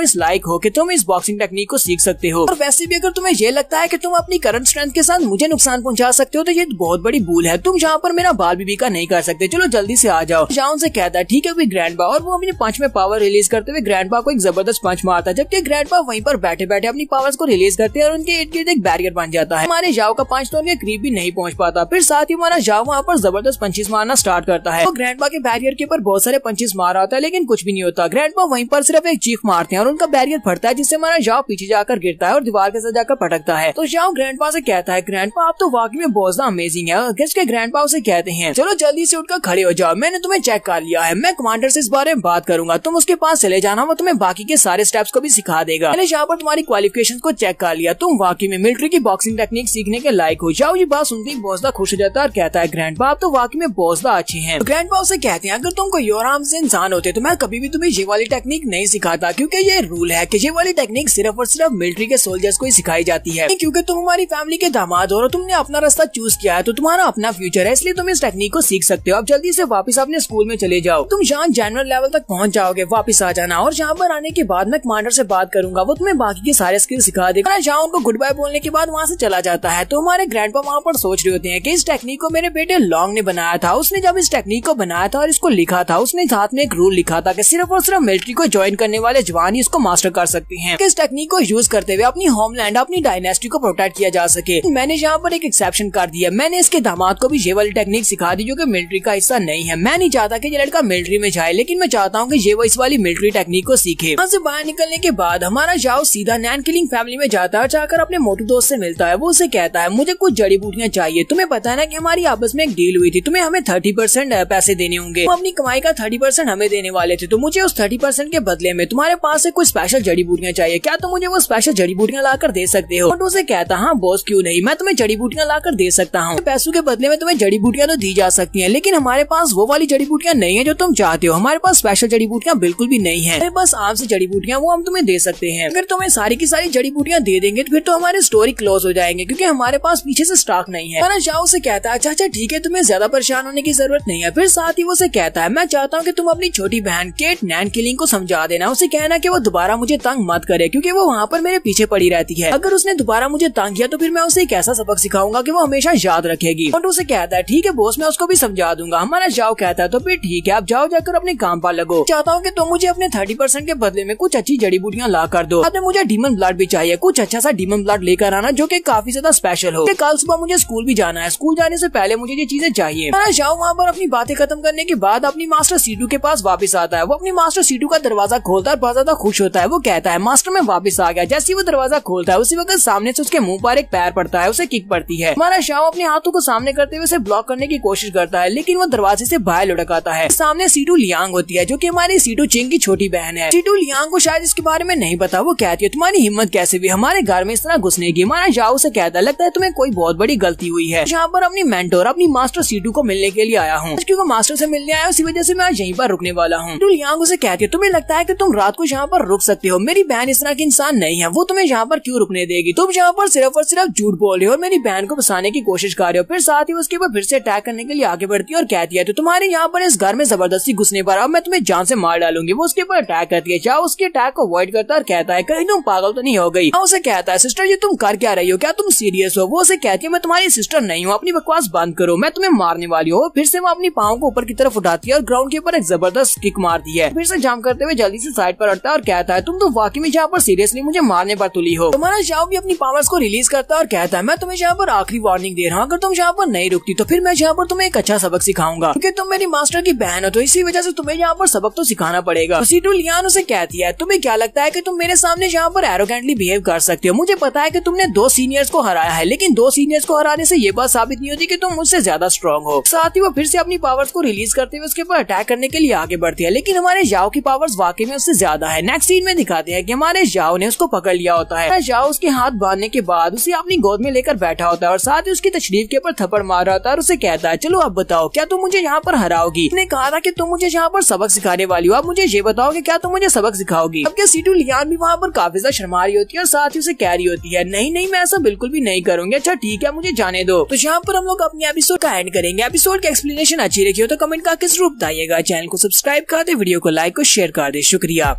इस लायक हो कि तुम इस बॉक्सिंग टेक्निक को सीख सकते हो। और वैसे भी अगर तुम्हें ये लगता है कि तुम अपनी करंट स्ट्रेंथ के साथ मुझे नुकसान पहुंचा सकते हो तो ये बहुत बड़ी भूल है। तुम यहाँ पर मेरा बाल भी का नहीं कर सकते, चलो जल्दी से आ जाओ। जाउन से कहता है ठीक है ग्रैंडपा, और वो अपने पंच में पावर रिलीज करते हुए ग्रैंडपा को एक जबरदस्त पंच मारता है, जबकि ग्रैंडपा वहीं पर बैठे बैठे अपनी पावर्स को रिलीज करते हैं और उनके इर्द गिर्द एक बैरियर बन जाता है। हमारे जाओ का पंच तो उनके करीब भी नहीं पहुंच पाता। फिर साथ ही हमारा जाओ वहाँ पर जबरदस्त पंचेस मारना स्टार्ट करता है। तो ग्रैंडपा के बैरियर के ऊपर बहुत सारे पंचेस मारा होता है लेकिन कुछ भी नहीं होता। ग्रैंडपा वहीं पर सिर्फ एक चीख मारते हैं और उनका बैरियर फटता है, जिससे हमारा जाओ पीछे जाकर गिरता है और दीवार के साथ जाकर पटकता है। तो जाओ ग्रैंडपा से कहता है ग्रैंडपा आप तो वाकई में बहुत ज्यादा अमेजिंग है। जिसके ग्रैंडपा उसे कहते हैं चलो जल्दी से उठकर खड़े हो जाओ, मैंने तुम्हें चेक कर लिया है, मैं कमांडर से इस बारे में बात करूंगा, तुम उसके पास चले जाना, वो तुम्हें बाकी के सारे स्टेप्स को भी सिखा देगा। मैंने यहाँ पर तुम्हारी क्वालिफिकेशन को चेक कर लिया, तुम वाकई में मिलिट्री की बॉक्सिंग टेक्निक सीखने के लायक हो। जाओ ये बात सुनते ही बहुत ज्यादा खुश हो जाता है और कहता है ग्रैंडपा आप तो वाकई में बहुत ज्यादा अच्छे हैं। ग्रैंडपा उसे कहते हैं अगर तुम कोई और आराम से इंसान होते तो मैं कभी भी तुम्हें ये वाली टेक्निक नहीं सिखाता, क्योंकि ये रूल है कि ये वाली टेक्निक सिर्फ और सिर्फ मिलिट्री के सोल्जर्स को ही सिखाई जाती है। क्योंकि तुम हमारी फैमिली के दामाद हो और तुमने अपना रास्ता चूज किया है तो तुम्हारा अपना फ्यूचर है, इसलिए तुम इस टेक्निक को सीख सकते हो। अब जल्दी से वापस अपने स्कूल में चले जाओ, तुम जहाँ जनरल लेवल तक पहुँच जाओगे वापस आ जाना, और यहाँ पर आने के बाद मैं कमांडर से बात करूंगा, वो तुम्हें बाकी के सारे स्किल सिखा देगा। जहाँ उनको गुड बाय बोलने के बाद वहाँ से चला जाता है। तो हमारे ग्रैंडपा वहाँ पर सोच रहे होते हैं कि इस टेक्निक को मेरे बेटे लॉन्ग ने बनाया था। उसने जब इस टेक्निक को बनाया था और इसको लिखा था, उसने साथ में एक रूल लिखा था कि सिर्फ और सिर्फ मिलिट्री को ज्वाइन करने वाले जवान ही इसको मास्टर कर सकते हैं, कि इस टेक्निक को यूज करते हुए अपनी होमलैंड अपनी डायनेस्टी को प्रोटेक्ट किया जा सके। मैंने यहाँ पर एक एक्सेप्शन कर दिया, मैंने इसके दामाद को भी ये वाली टेक्निक सिखा दी जो कि मिलिट्री का हिस्सा नहीं है। मैं नहीं चाहता कि ये लड़का मिलिट्री में जाए, लेकिन मैं चाहता हूँ कि ये वो इस वाली मिलिट्री टेक्निक को सीखे। यहाँ से बाहर निकलने के बाद हमारा जाओ सीधा नैन किलिंग फैमिली में जाता है, जाकर अपने मोटू दोस्त से मिलता है। वो उसे कहता है मुझे कुछ जड़ी बूटियाँ चाहिए, तुम्हें पता है ना कि हमारी आपस में एक डील हुई थी, तुम्हें हमें 30% पैसे देने होंगे, तुम अपनी कमाई का 30% हमें देने वाले थे, तो मुझे उस 30% के बदले में तुम्हारे पास से कुछ स्पेशल जड़ी बूटियाँ चाहिए, क्या तुम मुझे वो स्पेशल जड़ी बूटियाँ लाकर दे सकते हो। मोटू उसे कहता हाँ बॉस क्यों नहीं, मैं तुम्हें जड़ी बूटियाँ लाकर दे सकता हूँ, पैसों के बदले में तुम्हें जड़ी बूटियाँ तो दी जा सकती है, लेकिन हमारे पास वो वाली जड़ी बूटियाँ नहीं है जो तुम चाहते हो। हमारे पास स्पेशल जड़ी बूटियाँ बिल्कुल भी नहीं है, हमारे पास आम से जड़ी बूटियाँ वो हम तुम्हें दे सकते हैं। अगर तुम्हें सारी की सारी जड़ी बूटियाँ दे देंगे तो फिर तो हमारे स्टोरी क्लोज हो जाएंगे, क्योंकि हमारे पास पीछे से स्टॉक नहीं है। शाओ से कहता है अच्छा ठीक है, तुम्हें ज्यादा परेशान होने की जरूरत नहीं है। फिर साथ ही वो से कहता है मैं चाहता हूँ कि तुम अपनी छोटी बहन केट नैन किलिंग को समझा देना, उसे कहना कि वो दोबारा मुझे तंग मत करे, क्योंकि वो वहाँ पर मेरे पीछे पड़ी रहती है। अगर उसने दोबारा मुझे तंग किया तो फिर मैं उसे एक ऐसा सबक सिखाऊंगा कि वो हमेशा याद रखेगी। मोटू से कहता है ठीक है बॉस, मैं उसको भी समझा दूंगा। हमारा जाओ कहता है तो फिर ठीक है, आप जाओ जाकर अपने काम पर लगो। चाहता हूँ कि तुम मुझे अपने 30% के बदले में कुछ अच्छी जड़ी बूटियाँ ला कर दो। आपने मुझे डीमन ब्लड भी चाहिए, कुछ अच्छा सा डीमन ब्लड लेकर आना जो कि काफी ज्यादा स्पेशल हो। कल सुबह मुझे स्कूल भी जाना है, स्कूल जाने से पहले मुझे ये चीजें चाहिए। जाओ वहाँ पर अपनी बातें खत्म करने के बाद अपनी मास्टर सीटू के पास वापस आता है। वो अपनी मास्टर सीटू का दरवाजा खोलता है, बहुत ज्यादा खुश होता है। वो कहता है मास्टर मैं वापस आ गया। जैसे वो दरवाजा खोलता है उसी वक्त सामने से उसके मुंह पर एक पैर पड़ता है, उसे किक पड़ती है। हमारा शाओ अपने हाथों को सामने करते हुए उसे ब्लॉक करने की कोशिश करता है, लेकिन वो दरवाजे से बाहर लुढ़क आता है। सामने सीटू लियांग होती है जो कि हमारी सीटू चिंग की छोटी बहन है। सीटू लियांग को शायद इसके बारे में नहीं पता। वो कहती है तुम्हारी हिम्मत कैसे हुई हमारे घर में इस तरह घुसने की। हमारा जाओ से कहता है लगता है तुम्हें कोई बहुत बड़ी गलती हुई है। यहाँ पर अपनी मेंटोर अपनी मास्टर सीटू को मिलने के लिए आया हूँ, क्योंकि मास्टर से मिलने आया उसी वजह से मैं आज यहीं पर रुकने वाला हूँ। सीटू लियांग उसे कहती है तुम्हें लगता है कि तुम रात को यहाँ पर रुक सकते हो, मेरी बहन इस तरह की इंसान नहीं है, वो तुम्हें यहाँ पर क्यों रुकने देगी। तुम यहाँ पर सिर्फ और सिर्फ झूठ बोल रहे हो और मेरी बहन को बसाने की कोशिश कर रहे हो। फिर साथ ही उसके ऊपर फिर से अटैक करने के लिए आगे बढ़ती है और कहती है तो तुम्हारे यहाँ पर इस घर में जबरदस्ती घुसने पर अब मैं तुम्हें जान से मार डालूंगी। वो उसके ऊपर अटैक करती है। जाओ उसके अटैक को अवॉइड करता है और कहता है कहीं तुम पागल तो नहीं हो गई। उसे कहता है सिस्टर ये तुम कर क्या रही हो, क्या तुम सीरियस हो। वो उसे कहती है मैं तुम्हारी सिस्टर नहीं हूँ, अपनी बकवास बंद करो, मैं तुम्हें मारने वाली हूँ। फिर से वो अपनी पाँव को ऊपर की तरफ उठाती है और ग्राउंड के ऊपर एक जबरदस्त किक मारती है। फिर से जंप करते हुए जल्दी से साइड पर हटता है और कहता है तुम तो वाकई में यहाँ पर सीरियसली मुझे मारने पर तुली हो। हमारा जाओ भी अपनी पावर्स को रिलीज करता है और कहता है मैं तुम्हें यहाँ पर आखिरी वार्निंग दे रहा हूँ, अगर तुम यहाँ पर नहीं रुकती तो फिर मैं यहाँ पर तुम्हें एक अच्छा सबक सिखाऊंगा, क्योंकि तुम मेरी मास्टर की बहन हो तो इसी वजह से तुम्हें यहाँ पर सबक तो सिखाना पड़ेगा। सीटू लियान उसे कहती है तुम्हें क्या लगता है कि तुम मेरे सामने यहाँ पर एरोगेंटली बिहेव कर सकते हो? मुझे पता है कि तुमने 2 सीनियर्स को हराया है, लेकिन 2 सीनियर्स को हराने से ये बात साबित नहीं होती कि तुम मुझसे ज्यादा स्ट्रॉन्ग हो। साथ ही वो फिर से अपनी पावर्स को रिलीज करते हुए उसके ऊपर अटैक करने के लिए आगे बढ़ती है, लेकिन हमारे जाओ की पावर्स वाकई में उससे ज्यादा है। नेक्स्ट सीन में दिखाते हैं कि हमारे जाओ ने उसको पकड़ लिया होता है। जाओ उसके हाथ बांधने के बाद उसे अपनी गोद में लेकर बैठा होता है और साथ ही उसकी तशरीफ के ऊपर थप्पड़ मार रहा होता है और उसे कहता है चलो अब बताओ क्या तुम मुझे यहाँ पर हराओगी? उसने कहा था कि तुम मुझे यहाँ पर सबक सिखाने वाली हो, अब मुझे ये बताओ कि क्या तुम मुझे सबक सिखाओगी? अब क्या सीटू लियान भी वहाँ पर काफी ज्यादा शर्मा रही होती है और साथ ही उसे कह रही होती है नहीं मैं ऐसा बिल्कुल भी नहीं करूंगी। अच्छा ठीक है मुझे जाने दो। तो यहाँ पर हम लोग अपनी एपिसोड का एंड करेंगे। एपिसोड की एक्सप्लेनेशन अच्छी लगी हो तो कमेंट करके जरूर बताइएगा। चैनल को सब्सक्राइब कर दे, वीडियो को लाइक और शेयर कर दे। शुक्रिया।